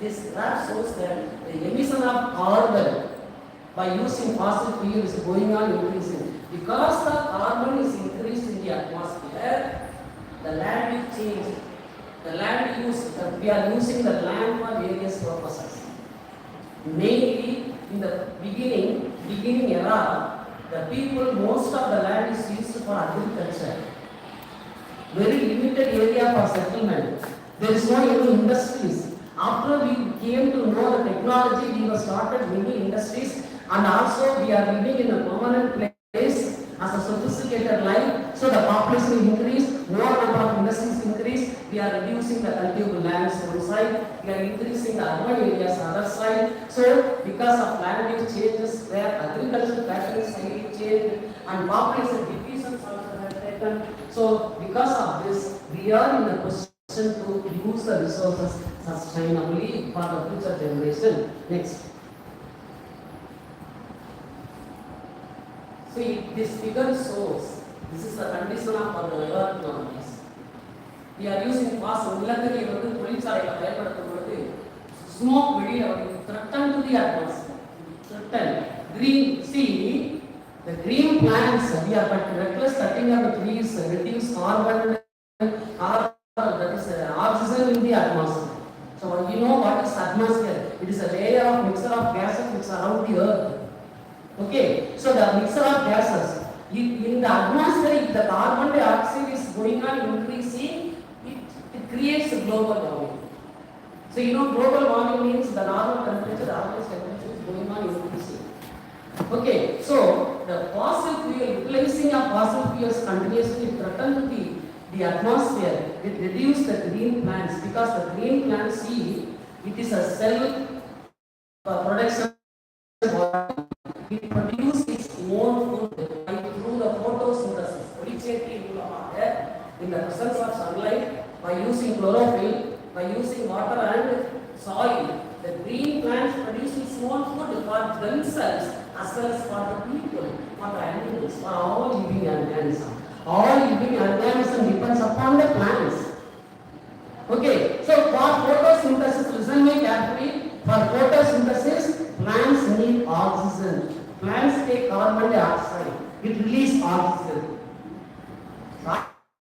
this graph shows that the emission of carbon by using fossil fuel is going on increasing. Because the carbon is increased in the atmosphere, the land will change. The land use, we are using the land for various purposes. Mainly in the beginning era, the people, most of the land is used for agriculture. Very limited area for settlement. There is no any industries. After we came to know the technology, we have started many industries, and also we are living in a permanent place as a sophisticated life. So the population increase, more number of industries increase, we are reducing the cultivable lands one side, we are increasing the urban areas other side. So because of land use changes where agricultural patterns slightly changed and population divisions also have taken. So because of this, we are in a position to use the resources sustainably for the future generation. Next. See, this figure shows this is the condition of the earth nowadays. We are using fossil நிலக்கரி வந்து தொழிற்சாலைகளை பயன்படுத்தும் பொழுது smoke வெளியில வருது, threaten to the atmosphere. Threaten. Green, see, the green plants, we are but reckless cutting of the trees, reduce carbon, that is oxygen in the atmosphere. So you know what is atmosphere? It is a layer of mixture of gases which surround the earth. Okay, so the mixture of gases in the atmosphere, if the carbon dioxide is going on increasing, it creates a global warming. So you know global warming means the normal temperature, the average temperature is going on increasing. Okay, so the fossil fuel, replacing of fossil fuels continuously threaten the atmosphere. It reduces the green plants because the green plants, see, it is a cell production. It produces its own food through the photosynthesis. In the presence of sunlight, by using chlorophyll, by using water and soil, the green plants produce its own food for themselves as well as for the people, for the animals, for all living organisms. All living organism depends upon the plants. Okay, so for photosynthesis, listen me carefully. For photosynthesis, plants need oxygen. Plants take carbon dioxide. It releases oxygen.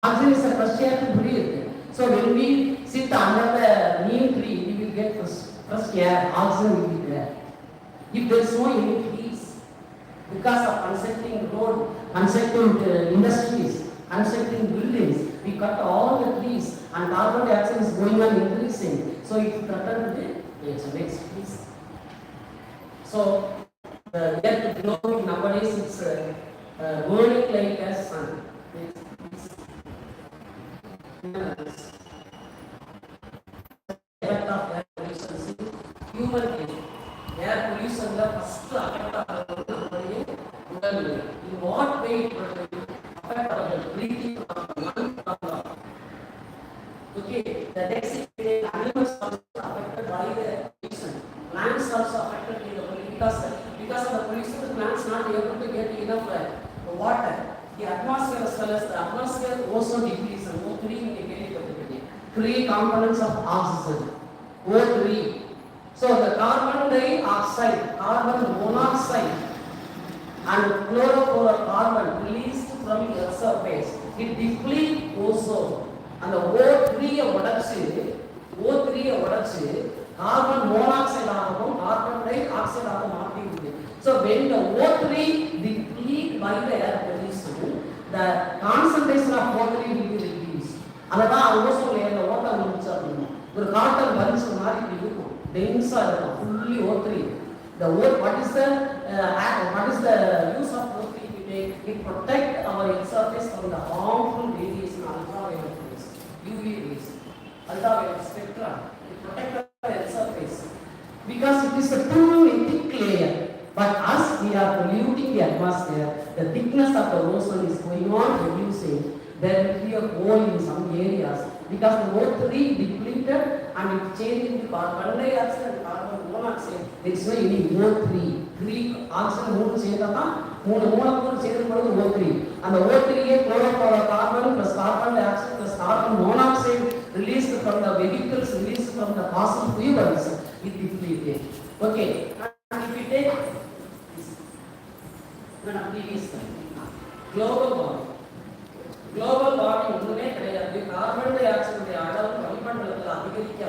Oxygen is a fresh air to breathe. So when we sit under the neem tree, we will get fresh air. Oxygen will be there. If there is no any trees, because of constructing road, constructing industries, constructing buildings, we cut all the trees and carbon dioxide is going on increasing. So it threatens the nature. Next please. So the earth glowing nowadays it's burning like a sun. Next please. Effect of air pollution. Human being. Air pollution the first effect of in what way it will affect our breathing of lung problem. Okay, the next animals also affected by the pollution. Plants also affected by the pollution because of the pollution. The plants not able to get enough water. The atmosphere as well as the atmosphere also depletes. O3 three components of oxygen. O3. So the carbon dioxide, carbon monoxide, and chlorofluorocarbon released from the earth's surface, it depletes ozone. And the O3 உடைச்சு carbon monoxide ஆகவும் carbon dioxide ஆக மாற்றிடுது. So when the O3 depleted by the air pollution, the concentration of O3 will be reduced. அததான் ozone லேயர்ல ஓட்டம் வந்துச்சு அப்படின்னா ஒரு cotton punch மாதிரி இருக்கும், டென்ஸா இருக்கும், fully O3. What is the use of O3 we take? It protects our earth surface from the harmful radiation, ultraviolet rays, UV rays, ultraviolet spectra. It protects our earth surface because it is a too thick layer. But as we are polluting the atmosphere, the thickness of the ozone is going on reducing. There will be a hole in some areas because the O3 depleted and it changed into carbon dioxide and carbon monoxide. There is no any O3. Three oxygen மூணு சேர்ந்தா மூணு மூலக்கூறு சேர்க்கும் பொழுது O3. அந்த O3 chlorofluorocarbon plus carbon dioxide plus carbon monoxide released from the vehicles, released from the fossil fuels, it depleted. Okay, and if we take this global warming. Global warming ஒண்ணுமே கிடையாது. Carbon tie ஆக்சைடுடைய அளவு வளிமண்டலத்தில் அதிகரிக்க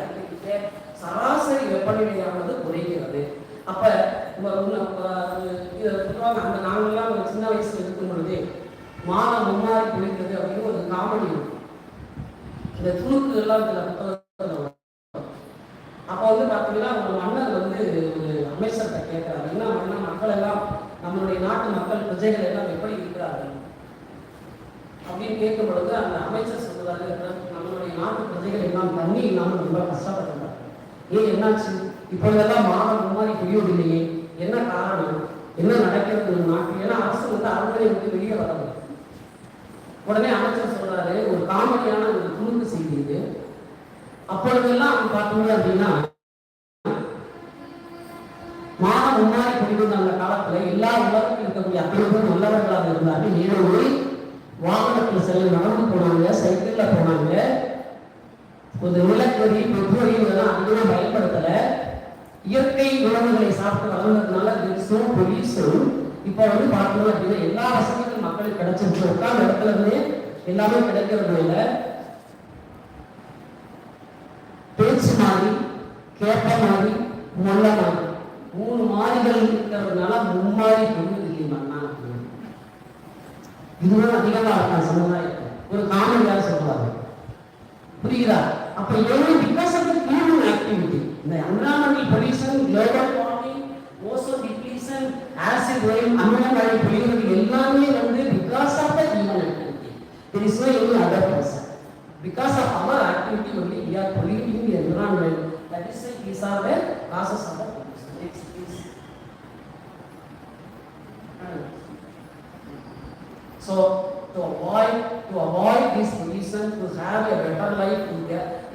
சராசரி வெப்பநிலையானது குறைகிறது. அப்ப அந்த நாங்கெல்லாம் சின்ன வயசுல இருக்கும் பொழுது மானம் முன்னாடி குளிக்கிறது அப்படின்னு ஒரு காமெடி இருக்கும். இந்த துணுக்கு எல்லாம் இதுல புத்தகத்தில் அப்போ பார்த்தீங்கன்னா ஒரு மன்னர் ஒரு அமைச்சர்கிட்ட கேட்கிறாரு, என்ன மன்னர், மக்கள் எல்லாம் நம்மளுடைய நாட்டு மக்கள் பிரஜைகள் எல்லாம் எப்படி இருக்கிறார்கள் அப்படின்னு கேட்கும் பொழுது அந்த அமைச்சர் சொல்றாரு, நம்மளுடைய நாட்டு பிரஜைகள் எல்லாம் தண்ணி இல்லாமல் ரொம்ப கஷ்டப்பட்டாங்க. ஏன் என்னாச்சு? இப்பொழுதெல்லாம் மாதம் மும்மாரி பெய்யவில்லையே, என்ன காரணம், என்ன நடக்கிறது நாட்டில்? ஏன்னா அரசு வந்து அறுவடை விட்டு வெளியே வரது. உடனே அமைச்சர் சொல்றாரு, ஒரு காமெடியான ஒரு துணுக்கு செய்தி இது. அப்பொழுதெல்லாம் அவங்க பார்த்தீங்க அப்படின்னா மாதம் மும்மாரி பெய்யுது. அந்த காலத்துல எல்லா உலகத்தில் இருக்கக்கூடிய அத்தனை பேர் நல்லவர்களாக இருந்தாங்க. ஏழு வாகனத்தில் செல்ல நடந்து போனாங்க, சைக்கிள்ல போனாங்க. ஒரு நிலக்கரி பெட்ரோல் இதெல்லாம் அதிகமாக பயன்படுத்தல. இயற்கை உணவுகளை சாப்பிட்டு வளர்ந்ததுனால பொல்யூஷன் இப்போ வந்து பார்க்கணும் அப்படின்னா எல்லா வசதிகளும் மக்களுக்கு கிடைச்சிருக்கு. உட்கார்ந்த இடத்துல இருந்தே எல்லாமே கிடைக்கிறது இல்லை. பேச்சு மாதிரி, கேட்ட மாதிரி, மொல்ல மாதிரி, 3 மாறிகள் இருக்கிறதுனால மும்மாறி பொருள் இல்லைன்னா இதுதான் அதிகமா இருக்கா சமுதாயத்தில். ஒரு காமெடியாக சொல்றாங்க, புரியுதா? அப்ப ஏன்? Because of the human activity. இந்த environmental pollution, global warming, ozone depletion, acid rain, அமில மழை பொழிவது எல்லாமே வந்து because of the human activity. there is no any other person. Because of our activity only we are polluting the environment. That is why these are the causes of the pollution. Next please. So to avoid this pollution, to have a better life,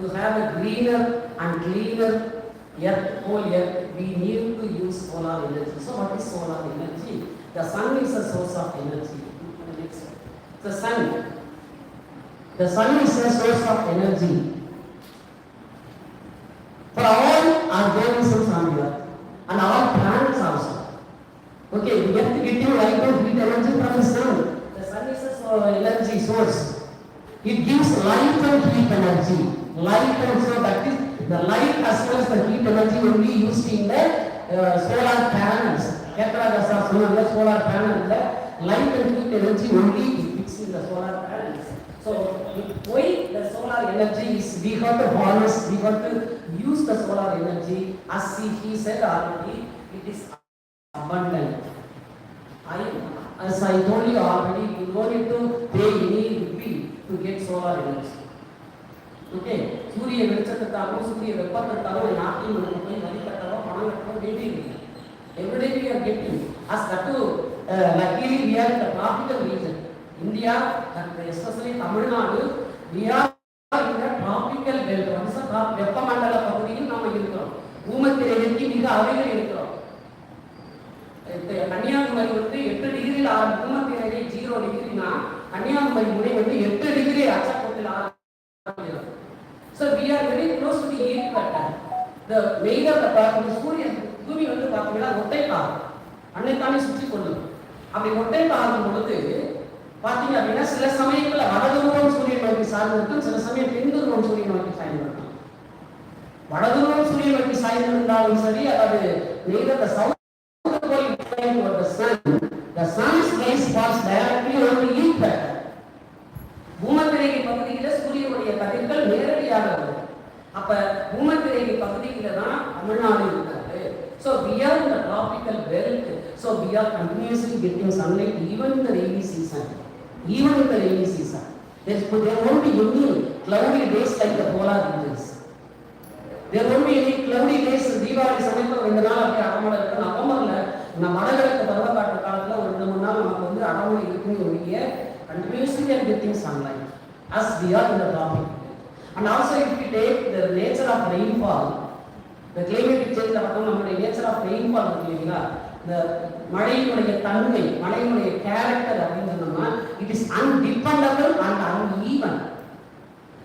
to have a greener and cleaner earth, whole earth, we need to use solar energy. So what is solar energy? The sun is a source of energy. The sun is a source of energy for all organisms on the earth and all plants also. Okay, we have to get you light and heat energy from the sun. The sun is a energy source. It gives light and heat energy. Light and so that is the light as well as the heat energy only used in the solar panels. Solar panels, light and heat energy only fixed in the solar panels. So why the solar energy is, we got to harness, we got to use the solar energy. As he said already, it is abundant. As I told you already, you don't need to pay any rupee to get solar energy. Okay, சூரிய வெளிச்சத்துக்காகவும் சூரிய வெப்பத்திற்காகவும் நாட்டில் போய் வரி கட்டவோ பணம் கட்டவோ வேண்டியதில்லை. Every day we are getting. As that too, luckily we are in the tropical region. India, especially Tamil Nadu, we are in the tropical belt. வெப்பமண்டல பகுதியில் நாம் இருக்கிறோம். பூமத்திரைக்கு மிக அருகில் இருக்கிறோம். கன்னியாகுமரி வந்து 8 டிகிரியில் பூமத்திரை 0 டிகிரினா கன்னியாகுமரி முனை வந்து 8 டிகிரி அச்சக்கோட்டில் ஆரம்பிக்கிறது. So we are very close to the equator. The major the சூரியன் பூமி வந்து பார்த்தீங்கன்னா ஒட்டைக்கால் அன்னைத்தானே சுற்றி கொள்ளும். அப்படி ஒட்டைக்காலும் பொழுது பார்த்தீங்க அப்படின்னா சில சமயங்களில் வடதுருவம் சூரியன் நோக்கி சாய்ந்திருக்கும், சில சமயம் தென்துருவம் சூரியன் நோக்கி சாய்ந்திருக்கும். வடதுருவம் சூரியன் நோக்கி சாய்ந்திருந்தாலும் சரி, அதாவது neither the south pole inclined toward the sun's rays falls directly on the equator. பூமத்திரைக்கு பகுதியில சூரியனுடைய கதிர்கள் நேரடியாக வருது. அப்ப பூமத்திரைக்கு பகுதியில தான் தமிழ்நாடு இருக்கிறது. So we are in the tropical belt. So we are continuously getting sunlight even in the rainy season. Even in the rainy season, there won't be any cloudy days like the polar regions. There won't be any cloudy days. Deepavali சமயத்தில் 2 நாள் அப்படியே அடமழை இருக்கு. நவம்பர்ல நம்ம வடகிழக்கு பருவக்காற்று காலத்துல ஒரு 2-3 நாள் நமக்கு வந்து அடமழை இருக்குன்னு ஒழிய continuously we are getting sunlight as we are in the tropic. And also if we take the nature of rainfall, the climatic change பார்த்தோம், நம்மளுடைய nature of rainfall இருக்குங்களா, இந்த மழையினுடைய தன்மை, மழையினுடைய கேரக்டர் அப்படின்னு சொன்னோம்னா it is undependable and uneven.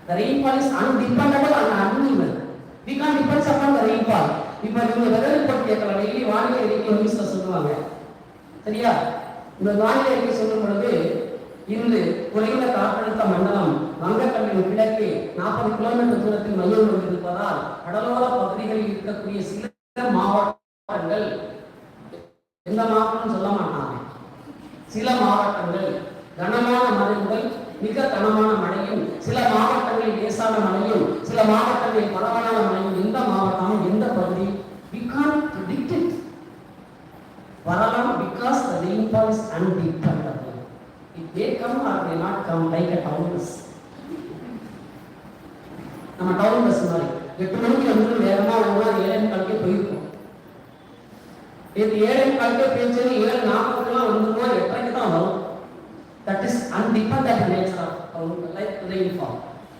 The rainfall is undependable and uneven. We can't depend upon the rainfall. இப்போ நீங்க weather report கேட்கலாம், டெய்லி வானிலை அறிக்கை நியூஸ்ல சொல்லுவாங்க, சரியா? இந்த வானிலை அறிக்கை சொல்லும் பொழுது இன்று குறைந்த காற்றழுத்த மண்டலம் வங்கக்கடலின் கிழக்கே 40 கிலோமீட்டர் தூரத்தில் மையம் கொண்டிருப்பதால் கடலோர பகுதிகளில் இருக்கக்கூடிய சில மாவட்டங்கள், எந்த மாவட்டம் சொல்ல மாட்டாங்க, சில மாவட்டங்கள் கனமான மழை முதல் மிக கனமான மழையும், சில மாவட்டங்களில் லேசான மழையும், சில மாவட்டங்களில் பரவலான மழையும், எந்த மாவட்டம் எந்த பகுதி we can't predict it. வரலாம் because the rainfall is undependable. It may come or may not come like a townless. நம்ம டவுன் பஸ் மாதிரி 8 மணிக்கு வந்து வேகமாக ஒவ்வொரு 7:45 போயிருக்கோம். இது 7:45 போயிடுச்சு, 7:40 வந்துருவோம், 8:30 தான் வரும். That is independent nature of our life rainfall.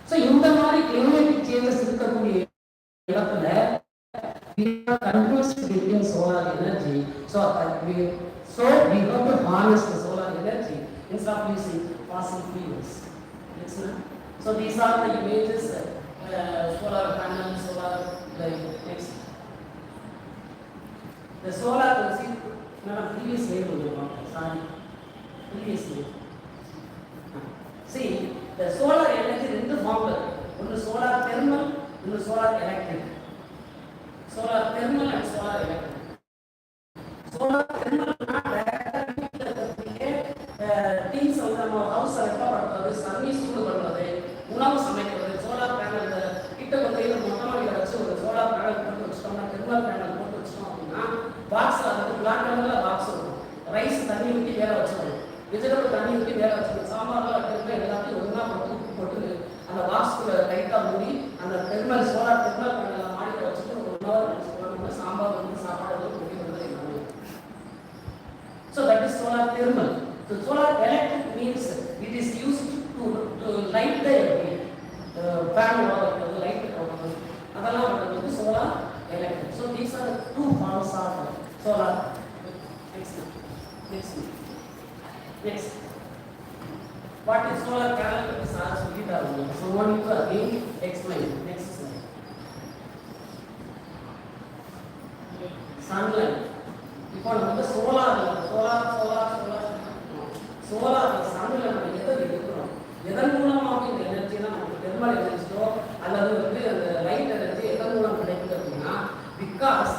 So இந்த மாதிரி கிளைமேட்டிக் சேஞ்சஸ் இருக்கக்கூடிய இடத்துல continuously getting solar energy, so we have to harness the solar energy instead of using fossil fuels. So these are the images, solar panels, solar like next. The solar, previous slide sorry, previous slide. See, the solar energy in the form, one solar thermal, one solar electric. Solar thermal and solar electric. Solar thermal things on the house are service to the உணவு சமைக்கிறது. Solar panel கிட்ட வந்து மொட்டை மாடியில் வச்சு ஒரு solar panel போட்டு வச்சுட்டோம்னா, தெர்மல் பேனல் போட்டு வச்சிட்டோம் அப்படின்னா பாக்ஸ், அது பிளாக் கலரில் பாக்ஸ் இருக்கும். ரைஸ் தண்ணி ஊற்றி வேக வச்சுக்கணும், வெஜிடபிள் தண்ணி ஊற்றி வேக வச்சுக்கணும், சாம்பார்லாம் வைக்கிறதுல எல்லாத்தையும் ஒன்றா போட்டு உப்பு போட்டு அந்த பாக்ஸ்குள்ளே லைட்டாக மூடி அந்த தெர்மல் சோலார் தெர்மல் பேனலில் மாடியில் வச்சுட்டு ஒரு 1 hour சாம்பார் வந்து சாப்பாடு கொண்டு வந்து எல்லாமே. So that is solar thermal. So solar electric means it is used to light the fan or the light அதெல்லாம் வந்து solar electric. So these are the two forms of solar. Next. What is solar panel? So what you again explain. Next slide. Sunlight. இப்போ நம்ம solar சன்ல நம்ம எதை எடுக்கிறோம், எதன் மூலமாக இந்த எனர்ஜினா நமக்கு தெர்மல் எனர்ஜியோ அல்லது வந்து அந்த லைட் எனர்ஜி எதன் மூலம் கிடைக்குது அப்படின்னா because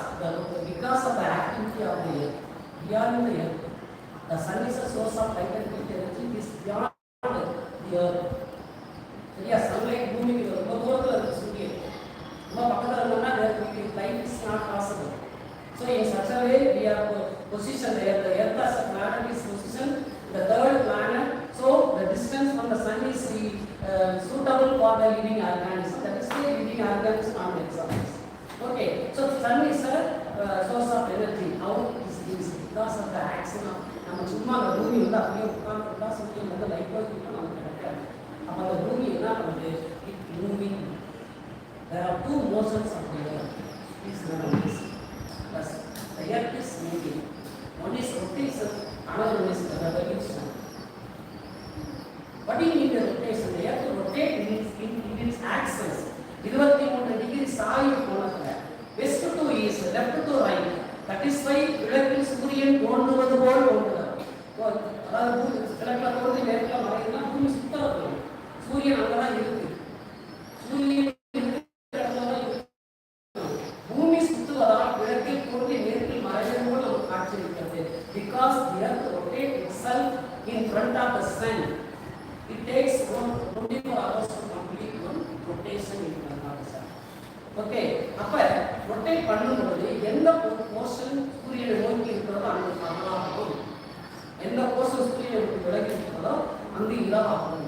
of the activity of the earth. We are in the earth. The sun is a source of light and heat energy. It is beyond the earth. சரியா, சன்லைட் பூமிக்கு ரொம்ப தூரத்தில் இருக்கு, சூரியன் ரொம்ப பக்கத்தில் இருந்தா light is not possible. So in such a way we are positioned there. The earth as a planet is positioned the third planet. So the distance from the sun is suitable for the living organism. That is the living organism on the surface. Okay. So sun is a source of energy. How it is used? Because of the action of நம்ம சும்மா அந்த பூமி வந்து அப்படியே உட்கார்ந்துட்டா சூரியன் வந்து லைட்டாக கிட்ட நமக்கு கிடைக்காது. அப்போ அந்த பூமி என்ன பண்ணுது? It moving. There are two motions of the earth. Please notice. Plus the earth is moving. One is rotation, another one is revolution. What do you mean the rotation? The earth rotate in its axis. 23 degree சாய்வு போனதுல west to east, left to right. That is why விளக்கில் சூரியன் தோன்றுவது போல் தோன்றுகிறார். அதாவது கிழக்கில் தோன்றி மேற்கில் மறையுதுன்னா பூமி சுத்தம் இருக்கும். சூரியன் அங்கதான் இருக்கு. சூரியன் பூமி சுத்துவதால் கிழக்கில் தோன்றி மேற்கில் மறைவது போல் நமக்கு காட்சி இருக்கிறது. Because the earth rotates itself in front of the sun. It takes 24 hours to complete one rotation in front of the sun. Okay, அப்ப ரொட்டேட் பண்ணும்போது எந்த போர்ஷன் சூரியனை நோக்கி இருக்கிறதோ அந்த பகலாகும், எந்த போர்ஷன் சூரியனை விலகி இருக்கிறதோ அந்த இரவாகும்.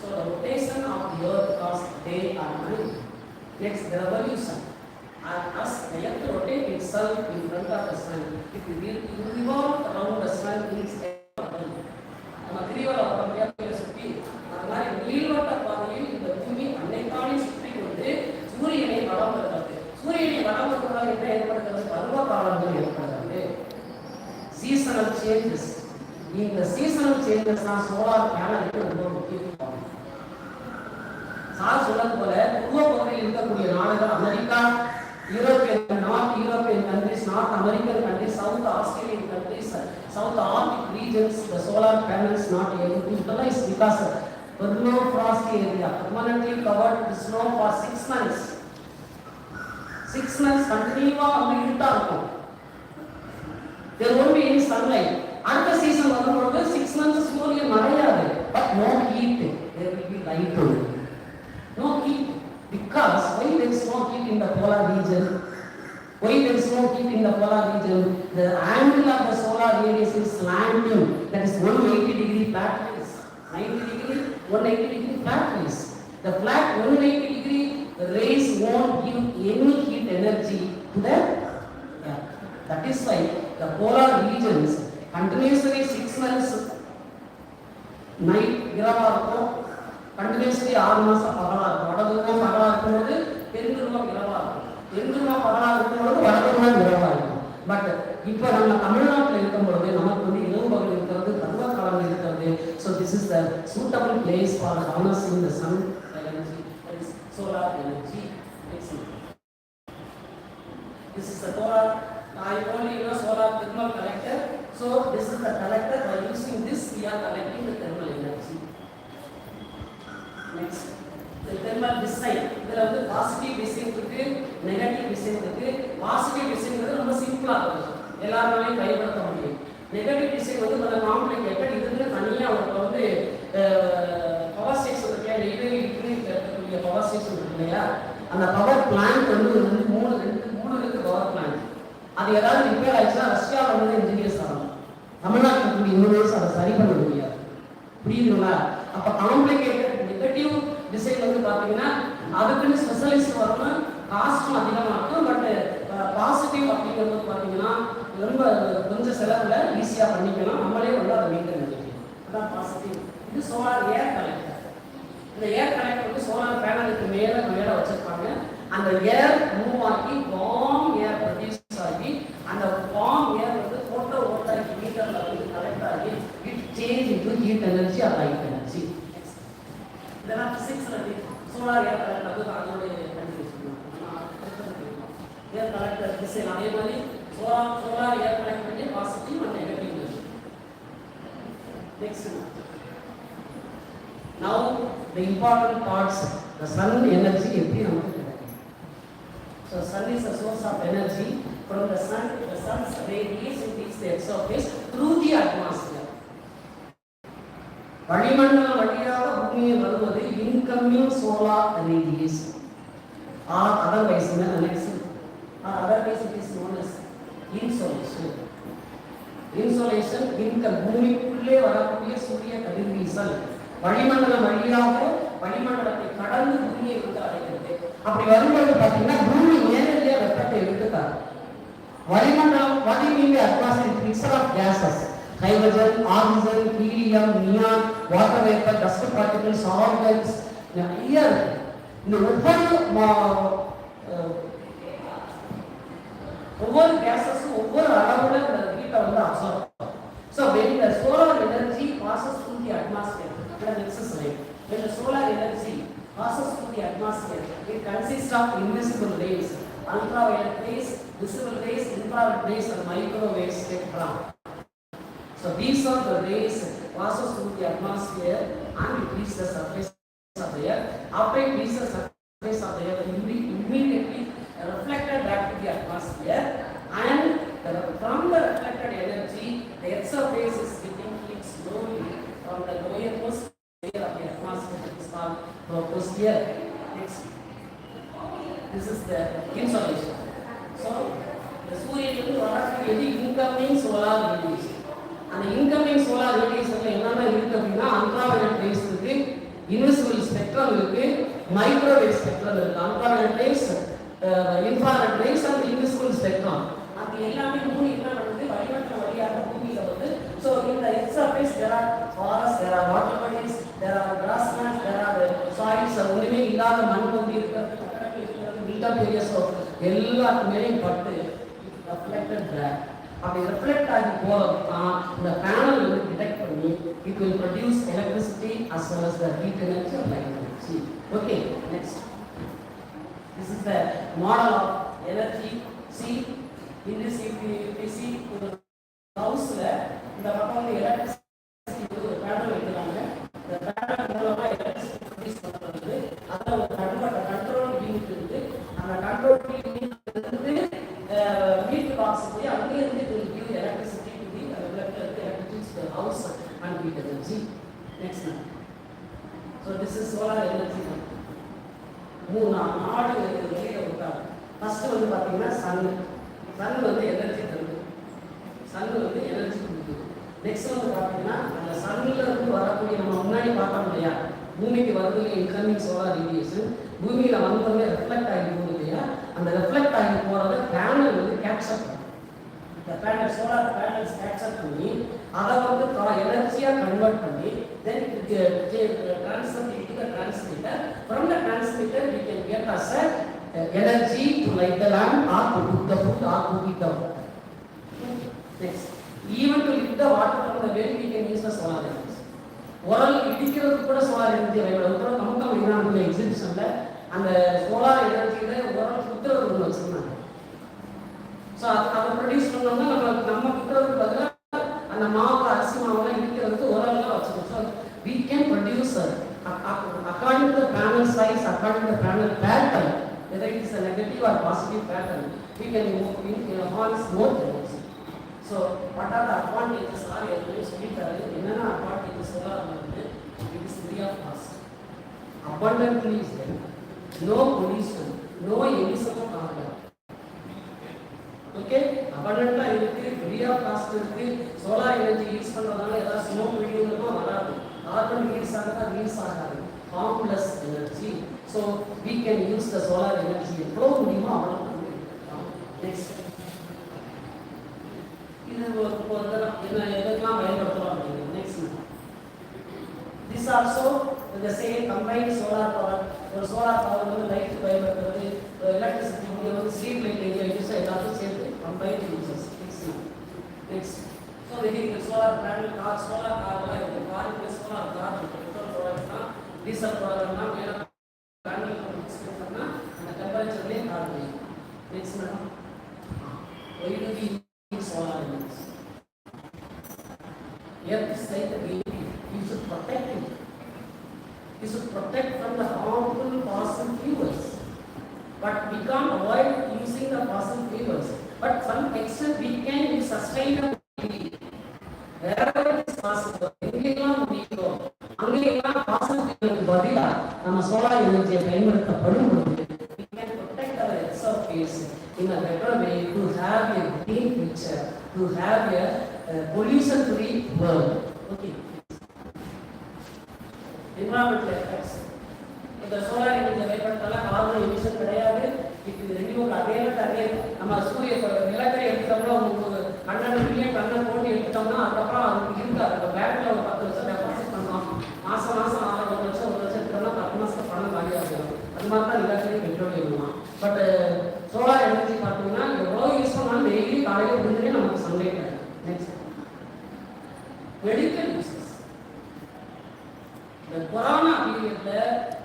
So the rotation of the earth causes day and night. Next, the revolution. As the earth rotates itself in front of the sun, it will revolve around the sun in its orbit. நம்ம கிரிவல பாதையை சுற்றி அந்த மாதிரி நீள்வட்ட பாதையில் இந்த பூமி அன்னைக்காலே சுற்றி கொண்டு சூரியனை வலம் வருகிறது. சூரியனை வலம் வருவதால் என்ன ஏற்படுகிறது? பருவ காலங்கள் ஏற்படுகிறது. Seasonal changes. இந்த சீசனல் சேஞ்சஸ் தான் சோலார் பேனலுக்கு ரொம்ப முக்கியத்துவம். சார் சொன்னது போல துருவ பகுதியில் இருக்கக்கூடிய நாடுகள் America, European, north European countries, north American countries, south Australian countries, South Arctic regions, the solar panels not able to utilize because permafrost area permanently covered with snow for 6 months. 6 months continuous அங்க இருட்டா இருக்கும். There won't be any sunlight. அடுத்த season வரும்போது 6 months சூரியன் மறையாது. But no heat. There will be light only. No heat. Because why there is no heat in the polar region? Why there is no heat in the polar region? The angle of the solar radius is slanting. That is 180 degree flat face. 90 degree, 180 degree flat face. The flat 180 degree the rays won't give any heat energy to the air. That is why the polar regions continuously 6 months night இரவா இருக்கும், continuously 6 மாசம் பகலா இருக்கும். வடதுருவம் பகலா இருக்கும்போது தென்துருவம் இரவா இருக்கும், தென்துருவம் பகலா இருக்கும்போது வடதுருவம் இரவா இருக்கும். பட் இப்போ நம்ம தமிழ்நாட்டில் இருக்கும் பொழுது நமக்கு வந்து இரவு பகல் இருக்கிறது, பருவ காலம் இருக்கிறது. So this is the suitable place for harnessing the sun energy, that is solar energy. This is the solar, I only know solar thermal collector. So this is the collector. By using this we are collecting the thermal energy. Next, the thermal design. இதுல வந்து positive design இருக்கு, negative design இருக்கு. Positive டிசைன்ங்கிறது ரொம்ப சிம்பிளா இருக்கும், எல்லாராலையும் பயன்படுத்த முடியும். நெகட்டிவ் டிசைன் வந்து கொஞ்சம் காம்ப்ளிகேட்டட். இதுன்னு தனியா உங்களுக்கு வந்து பவர் ஸ்டேஷன் இருக்கு, நெய்வேலி இருக்கக்கூடிய பவர் ஸ்டேஷன் இருக்கு இல்லையா, அந்த பவர் பிளான்ட் வந்து மூணு இருக்கு பவர் பிளான்ட். அது ஏதாவது ரிப்பேர் ஆயிடுச்சுன்னா ரஷ்யாவில் வந்து இன்ஜினியர்ஸ் ஆகணும், தமிழ்நாட்டில் இருக்கக்கூடிய இன்ஜினியர்ஸ் அதை சரி பண்ண முடியாது. புரியுதுங்களா? அப்போ காம்ப்ளிகேட்டட் நெகட்டிவ் டிசைன் வந்து பார்த்தீங்கன்னா அதுக்குன்னு ஸ்பெஷலிஸ்ட் வரணும், காஸ்ட்டும் அதிகமாக இருக்கும். பட் பாசிட்டிவ் அப்படிங்கிறது பார்த்தீங்கன்னா ரொம்ப கொஞ்சம் செலவில் ஈஸியாக பண்ணிக்கலாம், நம்மளே வந்து அதை மெயின்டைன் பண்ணிக்கலாம். அதான் பாசிட்டிவ். இது சோலார் ஏர் கலெக்டர். இந்த ஏர் கலெக்டர் வந்து சோலார் பேனலுக்கு மேலே வச்சிருப்பாங்க. அந்த ஏர் மூவ் ஆகி வார்ம் ஏர் ப்ரொடியூஸ் ஆகி அந்த வார்ம் ஏர் வந்து போட்டோ வோல்டாயிக் மீட்டர்ல வந்து கலெக்ட் ஆகி it change into heat energy or light energy. இதெல்லாம் பிசிக்ஸ்ல சோலார் ஏர் கலெக்டர் வந்து அதோட கண்டினியூஷன் ஏர் கலெக்டர் டிசைன். அதே மாதிரி solar air collector positive and negative energy. Next, now the important parts, the sun energy எப்படி நமக்கு கிடைக்கும். So sun is a source of energy. From the sun's radiation reaches the surface through the atmosphere. வளிமண்டலம் வழியாக பூமியை வருவது incoming solar radiation or otherwise it is known as insolation. Insolation income பூமிக்குள்ளே வரக்கூடிய சூரிய கதிர்வீசல் வளிமண்டலம் வழியாக வளிமண்டலத்தை கடந்து பூமியை வந்து அடைகிறது. அப்படி வரும்போது பார்த்தீங்கன்னா பூமி நேரடியாக வெப்பத்தை எடுத்துக்காது. வளிமண்டலம் வளிமீது atmosphere mixture of gases, hydrogen, oxygen, helium, neon, water vapour, dust particles, argons நிறைய இருக்கு. இந்த ஒவ்வொரு கேசஸும் ஒவ்வொரு அளவுல இந்த ஹீட்டை வந்து அப்சார்ப் பண்ணும். So when the solar energy passes through the atmosphere, when the solar energy passes through the atmosphere, it consists of invisible rays, ultraviolet rays, visible rays, infrared rays and microwave spectrum. So these are the rays passes through the atmosphere and it reaches the surface of the earth. After it reaches the surface of the earth, it will be immediately reflected back to the atmosphere, and from the reflected energy, the earth's surface is getting heat slowly from the lowermost layer of the atmosphere, which is called troposphere. Next, this is the insolation. So the சூரியனுக்கு வரக்கூடியது incoming solar radiation. அந்த incoming solar radiationல என்னென்ன இருக்கு அப்படின்னா ultraviolet rays இருக்கு, invisible spectrum இருக்கு, microwave spectrum இருக்கு. ultraviolet rays, infrared rays and invisible spectrum. அது எல்லாமே மூணு என்ன பண்ணுது, வளிமண்டலம் வழியாக பூமியில வந்து. So in the earth's surface there are forests, there are water bodies, there are grasslands, there are soils. ஒண்ணுமே இல்லாத மண் வந்து இருக்கிறது, மீட்டர் ஏரியாஸ் எல்லாத்துமே பட்டு reflected back. அப்படி reflect ஆகி போறது தான் இந்த பேனல் வந்து டிடெக்ட் பண்ணி it will produce electricity as well as the heat energy or light energy. Okay, next, this is the model of energy. See, in this if we see the house la இந்த பக்கம் வந்து electricity ஒரு panel வைக்கிறாங்க. இந்த panel மூலமா electricity produce பண்றது. அதுல ஒரு கண்ட்ரோல் யூனிட் இருக்கு. அந்த கண்ட்ரோல் யூனிட் வந்து மீட் பாக்ஸ் போய் அங்கே இருந்து will give electricity to the electricity to the house and heat energy. Next one. So this is solar energy. மூணு நாடு வெளியில விட்டாங்க. ஃபர்ஸ்ட் வந்து பாத்தீங்கன்னா சன் வந்து எனர்ஜி தருது, சன் வந்து எனர்ஜி கொடுக்குது. நெக்ஸ்ட் வந்து பாத்தீங்கன்னா அந்த சன்ல இருந்து வரக்கூடிய நம்ம முன்னாடி பார்த்தோம் இல்லையா, பூமிக்கு வருது இன்கமிங் சோலார் ரேடியேஷன், பூமியில வந்தோடனே ரிஃப்ளெக்ட் ஆகி போகுது இல்லையா, அந்த ரிஃப்ளெக்ட் ஆகி போறத பேனல் வந்து கேப்சர் பண்ணும். இந்த பேனல் சோலார் பேனல்ஸ் கேப்சர் பண்ணி அதை வந்து எனர்ஜியா கன்வெர்ட் பண்ணி தென் transfer into the transmitter. From the transmitter we can get as a energy to light the lamp or to cook the food or to heat the water. Next, even to lift the water from the well we can use the solar energy. உரல் இடிக்கிறதுக்கு கூட solar energy பயன்படுத்துகிறோம். கம்பம் விஞ்ஞானத்துல எக்ஸிபிஷன்ல அந்த solar எனர்ஜியில உரல் குத்துறது ஒன்று வச்சிருந்தாங்க. So அதை produce பண்ணோம்னா நம்ம குத்துறதுக்கு பதிலாக அந்த மாவு அரிசி மாவுலாம் இடிக்கிறதுக்கு உரல்லாம் வச்சுக்கணும். So we can produce according to the panel size, according to the panel pattern, whether it is a negative or positive pattern, we can enhance more energy. So what are the advantages are என்னென்ன advantages எல்லாம் வந்து it is free of cost, abundantly is there, no pollution, no emission of carbon. Okay, abundant-ஆ இருக்கு, free of cost இருக்கு, solar energy use பண்றதால ஏதாவது smoke வெளியிடுமா வராது, கார்பன் ரிலீஸ் ஆகாது, ரிலீஸ் ஆகாது, harmless energy. So we can use the solar energy எவ்வளோ முடியுமோ அவ்வளோ பண்ணிக்கலாம். நெக்ஸ்ட், இது ஒரு என்ன எதுக்கெல்லாம் பயன்படுத்தலாம் அப்படிங்கிறது. Next, this also the same combined solar power. ஒரு solar power வந்து லைட் பயன்படுத்துறது, எலக்ட்ரிசிட்டி வந்து ஸ்ட்ரீட் லைட் ஏரியா யூஸ் எல்லாத்தையும் சேர்த்து combined uses. Next, so the solar panel car, solar car la idu, car ku solar car petrol product na diesel product na mera panel ko mix karna and temperature le car le. Next madam, why do we use solar energy? Earth is like a baby, we should protect it. We should protect from the harmful fossil fuels, but we can't avoid using the fossil fuels, but some extent we can use sustainable wherever it is possible. எங்கெல்லாம் முடியுதோ அங்கெல்லாம் பாசிட்டிவ்க்கு பதிலா நம்ம solar எனர்ஜியை பயன்படுத்தப்படும் பொழுது we can protect our surface in a better way to have a green future, to have a pollution free world. Okay, environmental effects. இந்த solar எனர்ஜியை பயன்படுத்தால கார்பன் எமிஷன் கிடையாது. இது ரெண்டும் அதே நம்ம சூரிய நிலக்கரி எடுத்தோம்னா உங்களுக்கு 100 மில்லியன் டன்னை போட்டு எடுத்தோம்னா அதுக்கப்புறம் அதுக்கு இருக்காது. அந்த பேங்க்ல ஒரு 10 வருஷம் டெபாசிட் பண்ணோம், மாசம் 1 லட்சம் 1 லட்சம் எடுத்தோம்னா 10 மாசத்துக்கு பணம் காலியாகும். அது மாதிரி தான் நிலக்கரி பெட்ரோலியம் தான். பட் சோலார் எனர்ஜி பார்த்தீங்கன்னா எவ்வளோ யூஸ் பண்ணாலும் டெய்லி காலையில் விழுந்துட்டே நமக்கு சன்லைட் கிடைக்கும். Next, medical uses. இந்த கொரோனா பீரியட்ல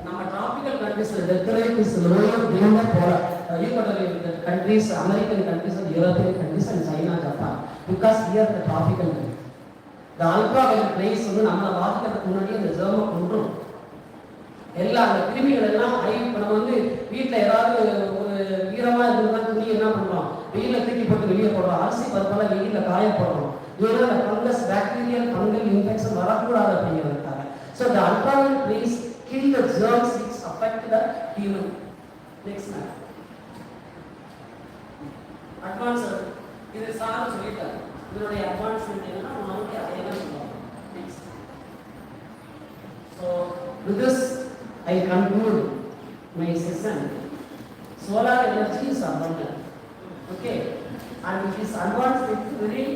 நம்ம டிராபிக்கல் கண்ட்ரீஸ்ல death rate is lower than the countries, American countries and European countries and China, Japan, because here the tropical country. The ultraviolet rays வந்து நம்மள பாதிக்கிறதுக்கு முன்னாடி அந்த ஜெர்மை கொன்றும். எல்லா அந்த கிருமிகள் எல்லாம் நம்ம வந்து வீட்டில் ஏதாவது ஒரு ஈரமா இருந்தா துணி என்ன பண்றோம், வெயில தூக்கி போட்டு வெளியே போடுறோம், அரிசி பருப்பெல்லாம் வெயில காய போடுறோம். ஏன்னா அந்த ஃபங்கஸ், பாக்டீரியல் ஃபங்கல் இன்ஃபெக்ஷன் வரக்கூடாது அப்படிங்கிறதுக்காக. So the ultraviolet rays kill the germs which affect the human. Next man, advanced. இது சார் சொல்லிட்டார், இதனுடைய அட்வான்ஸ்மெண்ட் என்னன்னா நமக்கு அதே தான் சொல்லுவாங்க. Next, so with this I conclude my session. Solar energy is abundant, okay, and it is advanced with very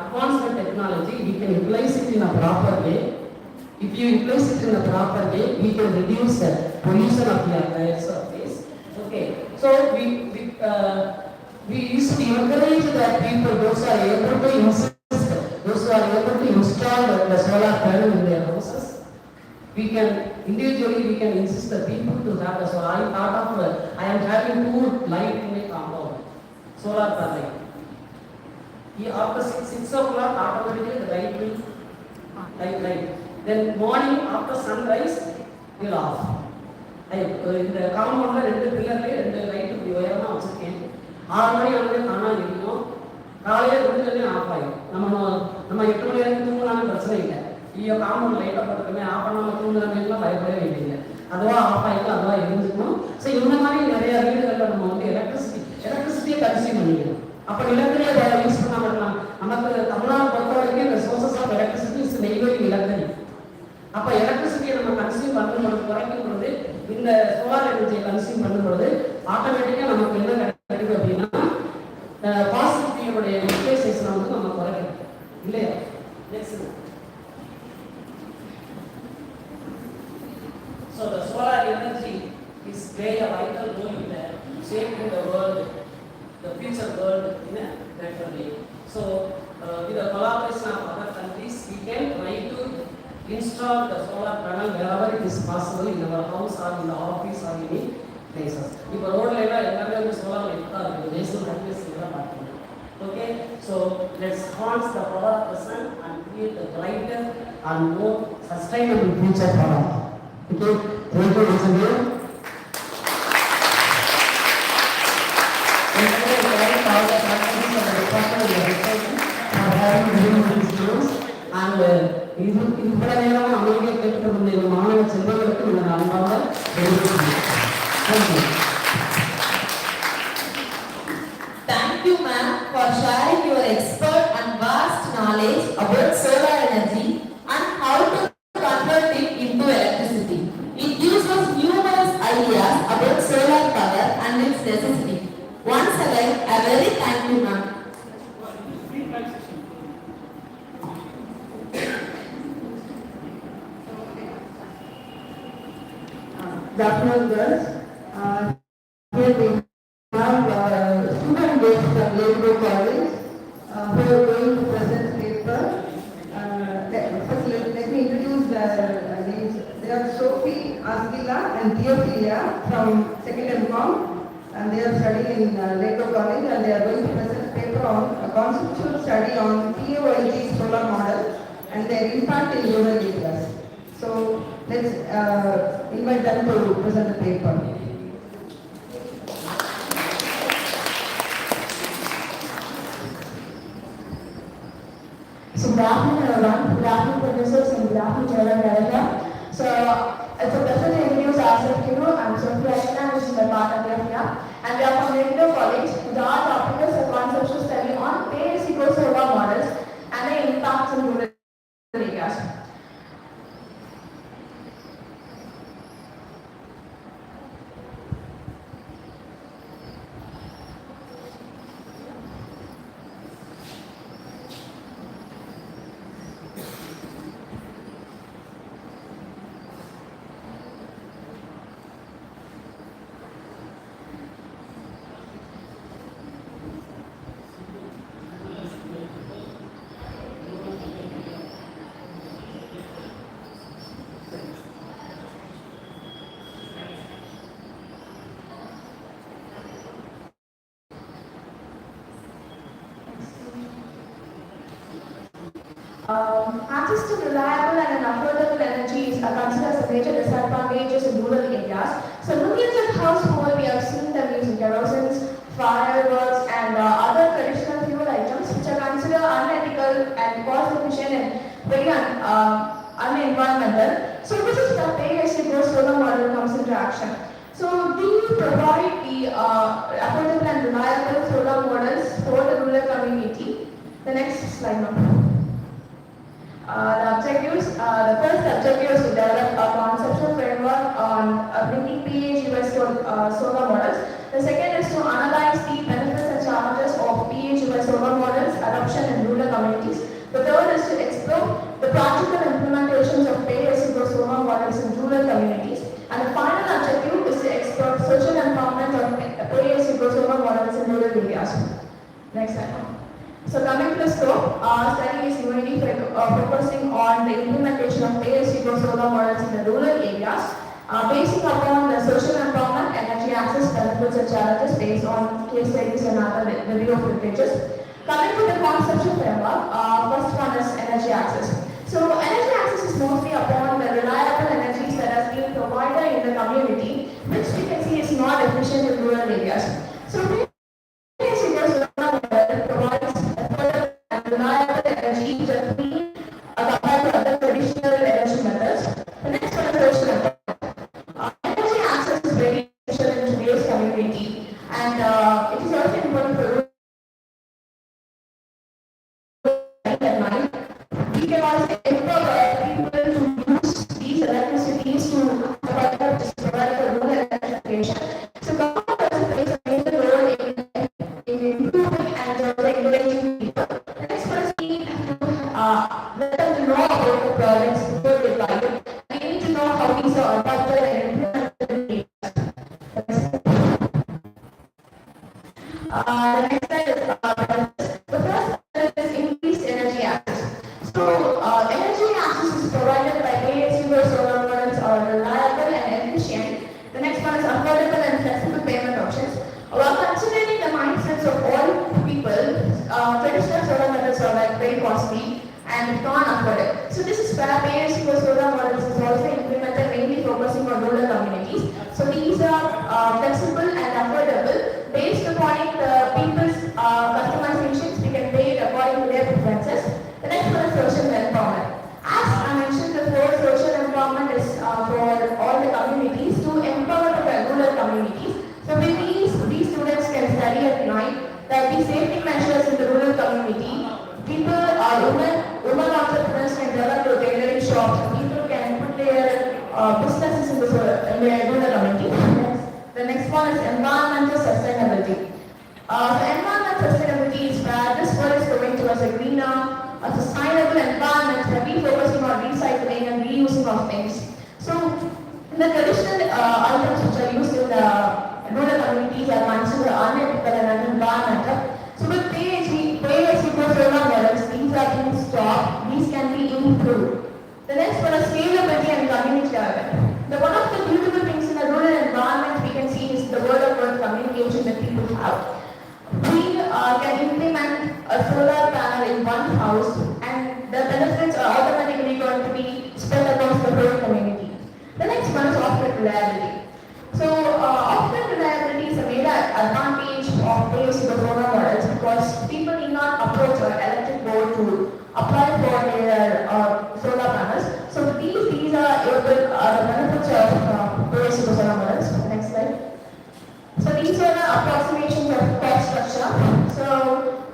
advanced technology. We can utilize it in a proper way. If you utilize it in a proper way, we can reduce the pollution of the entire surface. Okay, so we used to encourage that people, those who are able to insist, those who are able to install the solar panel in their houses, we can individually we can insist the people to have the solar. I thought of I am having 2 light in a compound, solar panel. After 6 o'clock, automatically the light will light. Then morning after sunrise will off. இந்த காம்பவுண்ட்ல 2 பில்லர்ல 2 light இப்படி உயரமா வச்சிருக்கேன். 6 மணி ஆனதே தானா எரியும், காலையில விழுந்ததே of ஆகும். நம்ம 8 மணி வரைக்கும் தூங்கினாலும் பிரச்சனை இல்லை. ஐயோ காம்பவுண்ட் லைட்டை போட்டுக்கமே ஆஃப் பண்ணாம தூங்குறவங்களுக்குலாம் பயப்படவே வேண்டியது. அதுவா ஆஃப் ஆகிட்டு அதுவா எரிஞ்சுக்கணும். ஸோ இந்த மாதிரி நிறைய வீடுகளில் நம்ம வந்து எலக்ட்ரிசிட்டியை கன்சியூம் பண்ணிக்கணும். அப்போ நிலக்கரியை யூஸ் பண்ணாம இருக்கலாம். நமக்கு தமிழ்நாடு பொறுத்த வரைக்கும் இந்த sources of electricity is Neyveli நிலக்கரி. அப்போ எலக்ட்ரிசிட்டியை நம்ம கன்சியூம் பண்ணுறது குறைக்கும் பொழுது இந்த சோலார் எனர்ஜியை கன்சியூம் பண்ணும்போது ஆட்டோமேட்டிக்காக நமக்கு என்ன கிடைக்கும் அப்படின்னா பாசிட்டிவியோடைய யூட்டிலைசேஷனை வந்து நம்ம குறைக்கணும் இல்லையா? Next. So the solar energy is play a vital role in shaping the world, the future world in a better way. So with the collaboration of other countries, we can try to install the solar panel wherever it is possible in our house or in the office or any places. இப்போ ரோட்ல எல்லாம் எல்லாமே solar light தான் இருக்குது. National highways எல்லாம் பார்க்கணும். Okay, so let's harness the power of the sun and create a brighter and more sustainable future for all. Okay, thank you once again. And இவ்வளவு நேரம் அமைதியை கேட்டுக்கொண்ட மாணவ செல்வங்களுக்கு நான் அன்பாக Thank you, ma'am, for sharing your expert and vast knowledge about solar energy and how to convert it into electricity. It gives us numerous ideas about solar power and its necessity. Once again, a very thank you, ma'am. Good afternoon, girls. Here we have student based from Labour College who are going to present paper. First, let me introduce their names. They are Sophie, Asgila and Theophilia from 2nd M.Com, and they are studying in Labour College, and they are going to present paper on a conceptual study on POIG solar model and their impact in rural areas. So let's invite them to present the paper. So good afternoon everyone, good afternoon professors and good afternoon children director. So it's a pleasure to introduce ourselves to you. I'm Sophia Ashna, which is my partner here, and we are from Labour College. Our topic is a conceptual study on pay-as-you-go solar models and their impacts in rural areas. Access to reliable and affordable energy is considered as a major disadvantages in rural areas. So millions of households, we have seen them using kerosene, fireworks and other traditional fuel items which are considered unethical and cost efficient and very unenvironmental. So this is the pay-as-you-go solar model comes into action. So we provide the affordable and reliable solar models for the rural community. The next slide now. The objectives, the first objective is to develop a conceptual framework on bringing PHUS solar models. The second is to analyze the benefits and challenges of PHUS solar models adoption in rural communities. The third is to explore the practical implementations of pay-as-you-go solar models in rural communities. And the final objective is to explore social empowerment of pay-as-you-go solar models in rural areas. Next slide. So coming to the scope, our study is mainly focusing on the implementation of pay-as-you-go solar models in the rural areas, basing upon the social empowerment, energy access, benefits and challenges based on case studies and other review of literatures. Coming to the conceptual framework, first one is energy access. So energy access is mostly upon the reliable energies that has been provided in the community, which we can see is not efficient in rural areas. So pay-as-you-go solar model provides reliable energy that we compared to other traditional energy methods. The next one is social empowerment. Energy access is very essential in today's community, and it is also important for rural life. We can also empower people to use these electricities to provide The next slide is the first is increased energy access. So energy access is provided by pay-as-you-go solar models are reliable and efficient. The next one is affordable and flexible payment options. While considering the mindsets of all people, traditional solar methods are like very costly and can't afford it. So this is where pay-as-you-go solar models is also implemented, mainly focusing on rural communities. So these are flexible and affordable. Based upon the people's customizations, we can pay it according to their preferences. The next one is social empowerment. As I mentioned before, social empowerment is for all the communities to empower the rural communities. So with these students can study at night. There will be safety measures in the rural community. People, women entrepreneurs can develop their tailoring shops. People can put their businesses in the rural community. The next one is environmental sustainability. So environmental sustainability is where this world is going towards a greener, a sustainable environment where we focusing on recycling and reusing of things. So the traditional items which are used in the rural communities are considered unethical and environmental. So with pay-as-you-go solar models, these are being stopped. These can be improved. The next one is scalability and community development. One of the beautiful things in a rural environment we can see is the word-of-word communication that people have. We can implement a solar panel in one house and the benefits are automatically going to be spread across the whole community. The next one is off-grid reliability. So off-grid reliability is a major advantage of pay-as-you-go solar models because people need not approach an electric board to apply for their solar panels. So these are the benefits of pay-as-you-go solar models. Next slide. So these are the approximations of cost structure. So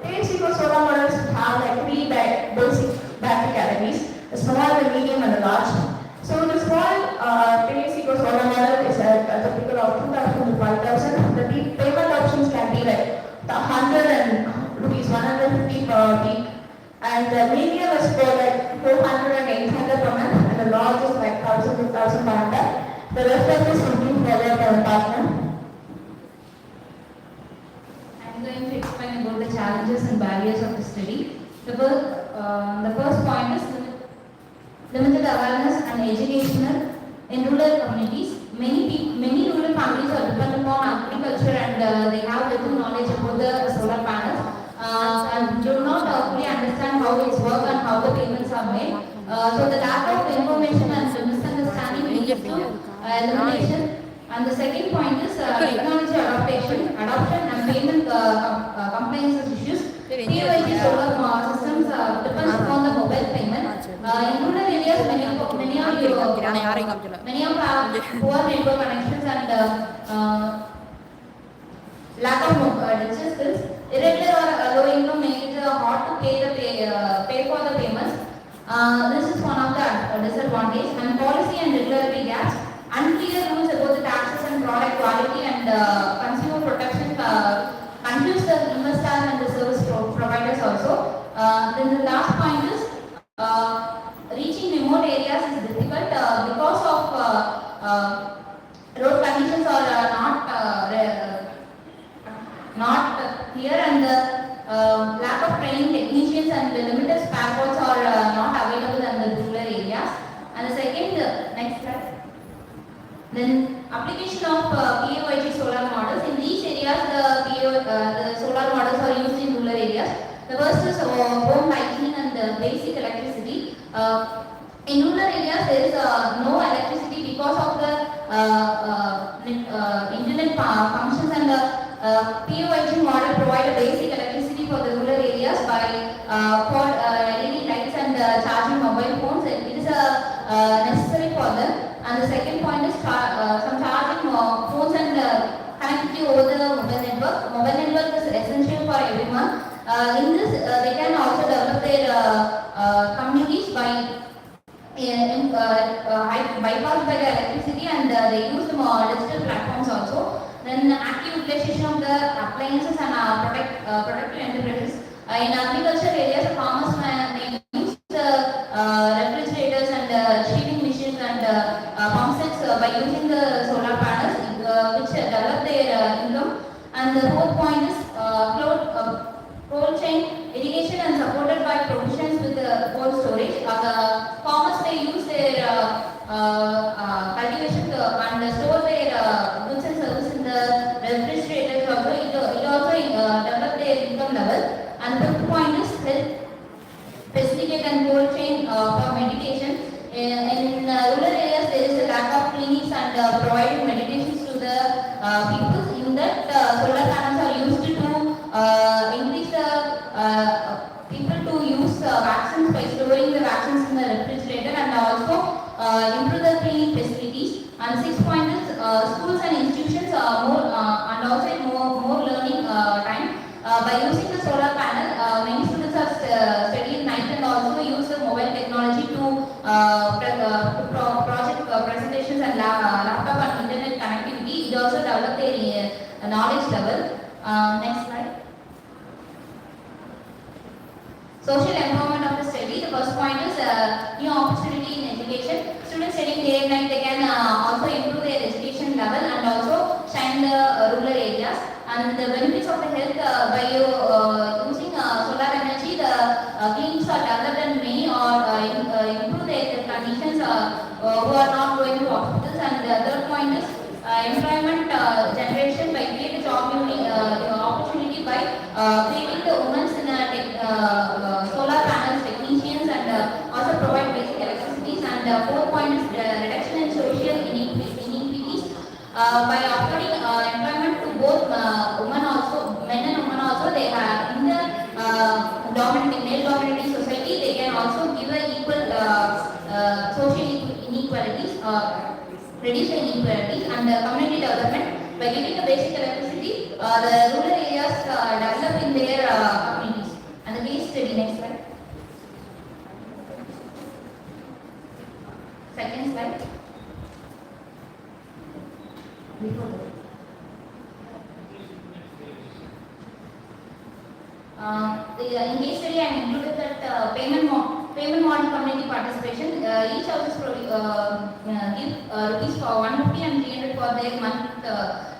pay-as-you-go solar models have like three basic battery categories: the small, the medium, and the large. So the small pay-as-you-go solar model is a typical of 2,000 to 5,000. The payment options can be like 100 and rupees 150 per week. And the medium is for like 400 and 800 per month, and the large is like 1,000 to 1,500. The rest of this will be followed by the partner. I'm going to explain about the challenges and barriers of the study. The first point is limited awareness and educational in rural communities. Many rural families are dependent upon agriculture and they have little knowledge about the solar panels and do not fully understand how it's work and how the payments are made. So the lack of information and misunderstanding leads to elimination. And the second point is technology adoption and payment compliance issues. POIG solar systems depends upon the mobile payment. In rural areas, many of poor network connections and lack of digital skills. Irregular or low income make it hard to pay for the payments. This is one of the disadvantages. And policy and regulatory gaps. Unclear rules about the taxes and product quality and consumer protection confuse the investors and the service providers also. Then the last point is reaching remote areas is difficult because of road conditions are not clear and the lack of training technicians and the limited spare parts are not available in the rural areas. And the second, next slide. Then application of POIG solar models. In these areas, the solar models are used in rural areas. The first is home lighting and basic electricity. In rural areas, there is no electricity because of the internet functions and the POIG model provide a basic electricity for the rural areas by for LED lights and charging mobile phones. It is necessary for them. And the second point is some charging phones and connectivity over the mobile network. Mobile network is essential for everyone. In this, they can also develop their communities by bypassed by the electricity and they use the digital platforms also. Then active utilization of the appliances and protective enterprises. In agriculture areas, farmers may use the refrigerators and sheeting machines and pump sets by using the solar panels which develop their income. And the fourth point is also develop their income level. And the fifth point is help facilitate and cold chain for meditation. In rural areas, there is a lack of clinics and providing meditations to the people. In that, solar panels are used to increase the people to use vaccines by storing the vaccines in the refrigerator, and also improve the clinic facilities. And sixth point is schools and institutions are more and also more learning time. By using the solar panel, many students are studying night and also use the mobile technology to project presentations and laptop and internet connectivity. It also develop their knowledge level. Next slide. Social empowerment of the study. The first point is new opportunity in education. Students studying day and night, they can also improve their education level and also shine the rural areas. And the benefits of the health by using solar energy, the clinics are developed and many or improve their conditions who are not going to hospitals. And the third point is employment generation by create a job opportunity by creating the women's in solar panels technicians and also provide basic electricities. And fourth point is reduction in social inequities by offering employment to both women also, men and women also. They have in the male dominating society, they can also give a equal social inequalities, reduce the inequalities. And community development by giving a basic electricity, the rural areas develop in their communities. And the case study, next slide. Second slide. In case study, I included that payment model community participation. Each house is give rupees for 150 and 300 for their month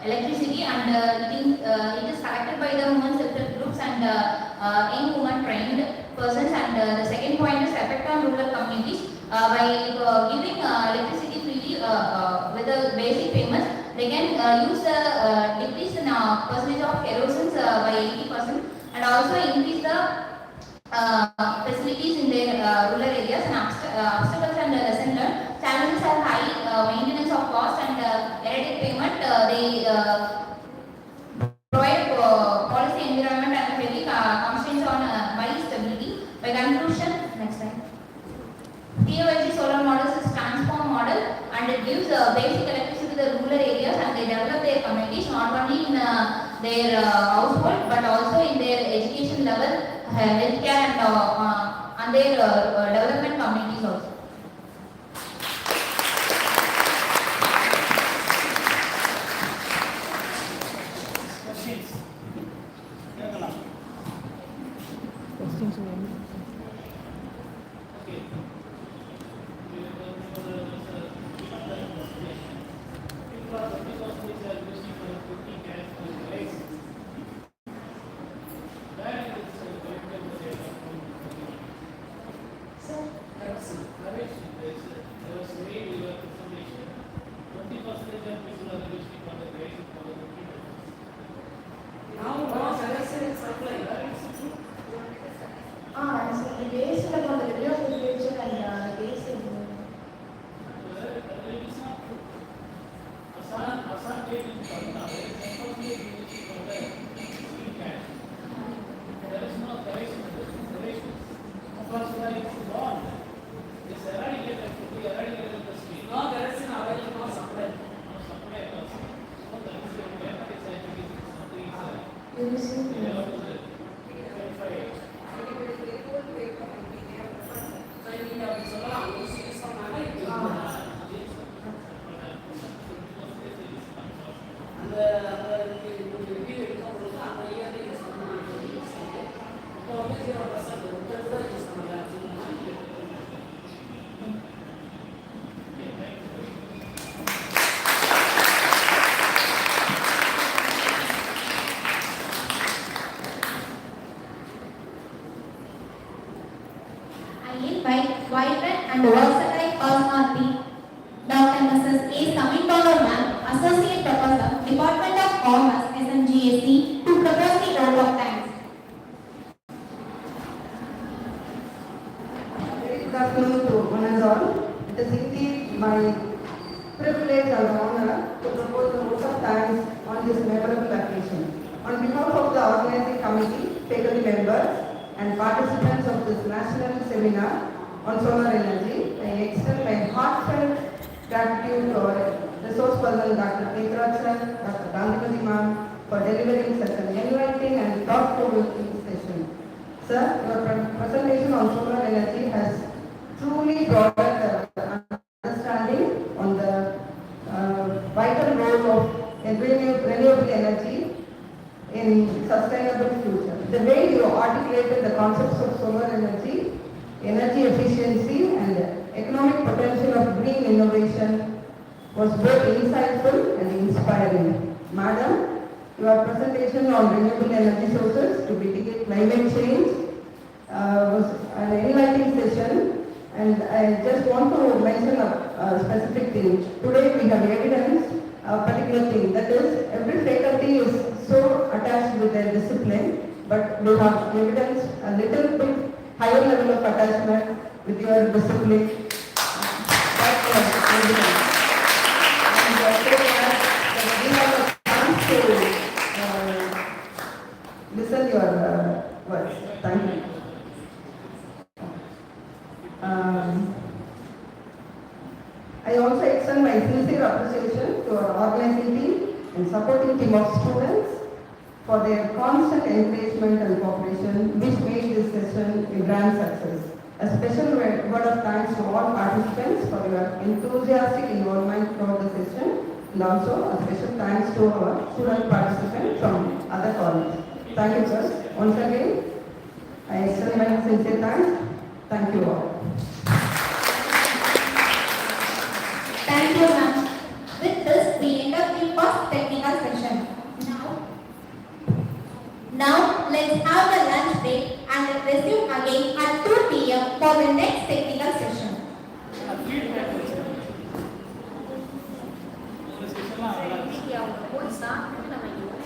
electricity, and it is collected by the women self-help groups and young women trained persons. And the second point is effect on rural communities by giving electricity freely with the basic payments. They can use the decrease in percentage of kerosene by 80%, and also increase the facilities in their rural areas. And obstacles and lesson learned. Challenges are high maintenance of cost and erratic payment. They provide policy environment and heavy constraints on money stability. By conclusion, next slide. TOIG solar models is transform model, and it gives basic electricity to the rural areas, and they develop their communities not only in their household but also in their education level, healthcare, and their development communities also. Daisy to propose the vote of thanks. Very good afternoon to one and all. It is indeed my privilege and honor to propose a vote of thanks on this memorable occasion. On behalf of the organizing committee, faculty members, and participants of this national seminar on solar energy, I extend my heartfelt gratitude to our resource person, Dr. Petraj sir, Dr. Gandhipati ma'am, for delivering such an enlightening and thought-provoking session. Sir, your presentation on solar energy has truly broadened the understanding on the vital role of renewable energy in sustainable future. The way you articulated the concepts of solar energy, energy efficiency and economic potential of green innovation was both insightful and inspiring. Madam, your presentation on renewable energy sources to mitigate climate change was an enlightening session, and I just want to mention a specific thing. Today we have evidence a particular thing, that is every faculty is so attached with their discipline, but we have evidence a little bit higher level of attachment with your discipline. That's evidence. And so that we have a chance to listen your words. Thank you. I also extend my sincere appreciation to our organizing team and supporting team of students for their constant encouragement and cooperation, which made this session a grand success. A special word of thanks to all participants for your enthusiastic involvement throughout the session, and also a special thanks to our student participants from other colleges. Thank you, sir. Once again, I extend my sincere thanks. Thank you all. Thank you, ma'am. With this, we end up the first technical session. Now, let's have the lunch break and resume again at 2 p.m. for the next technical session. What's that?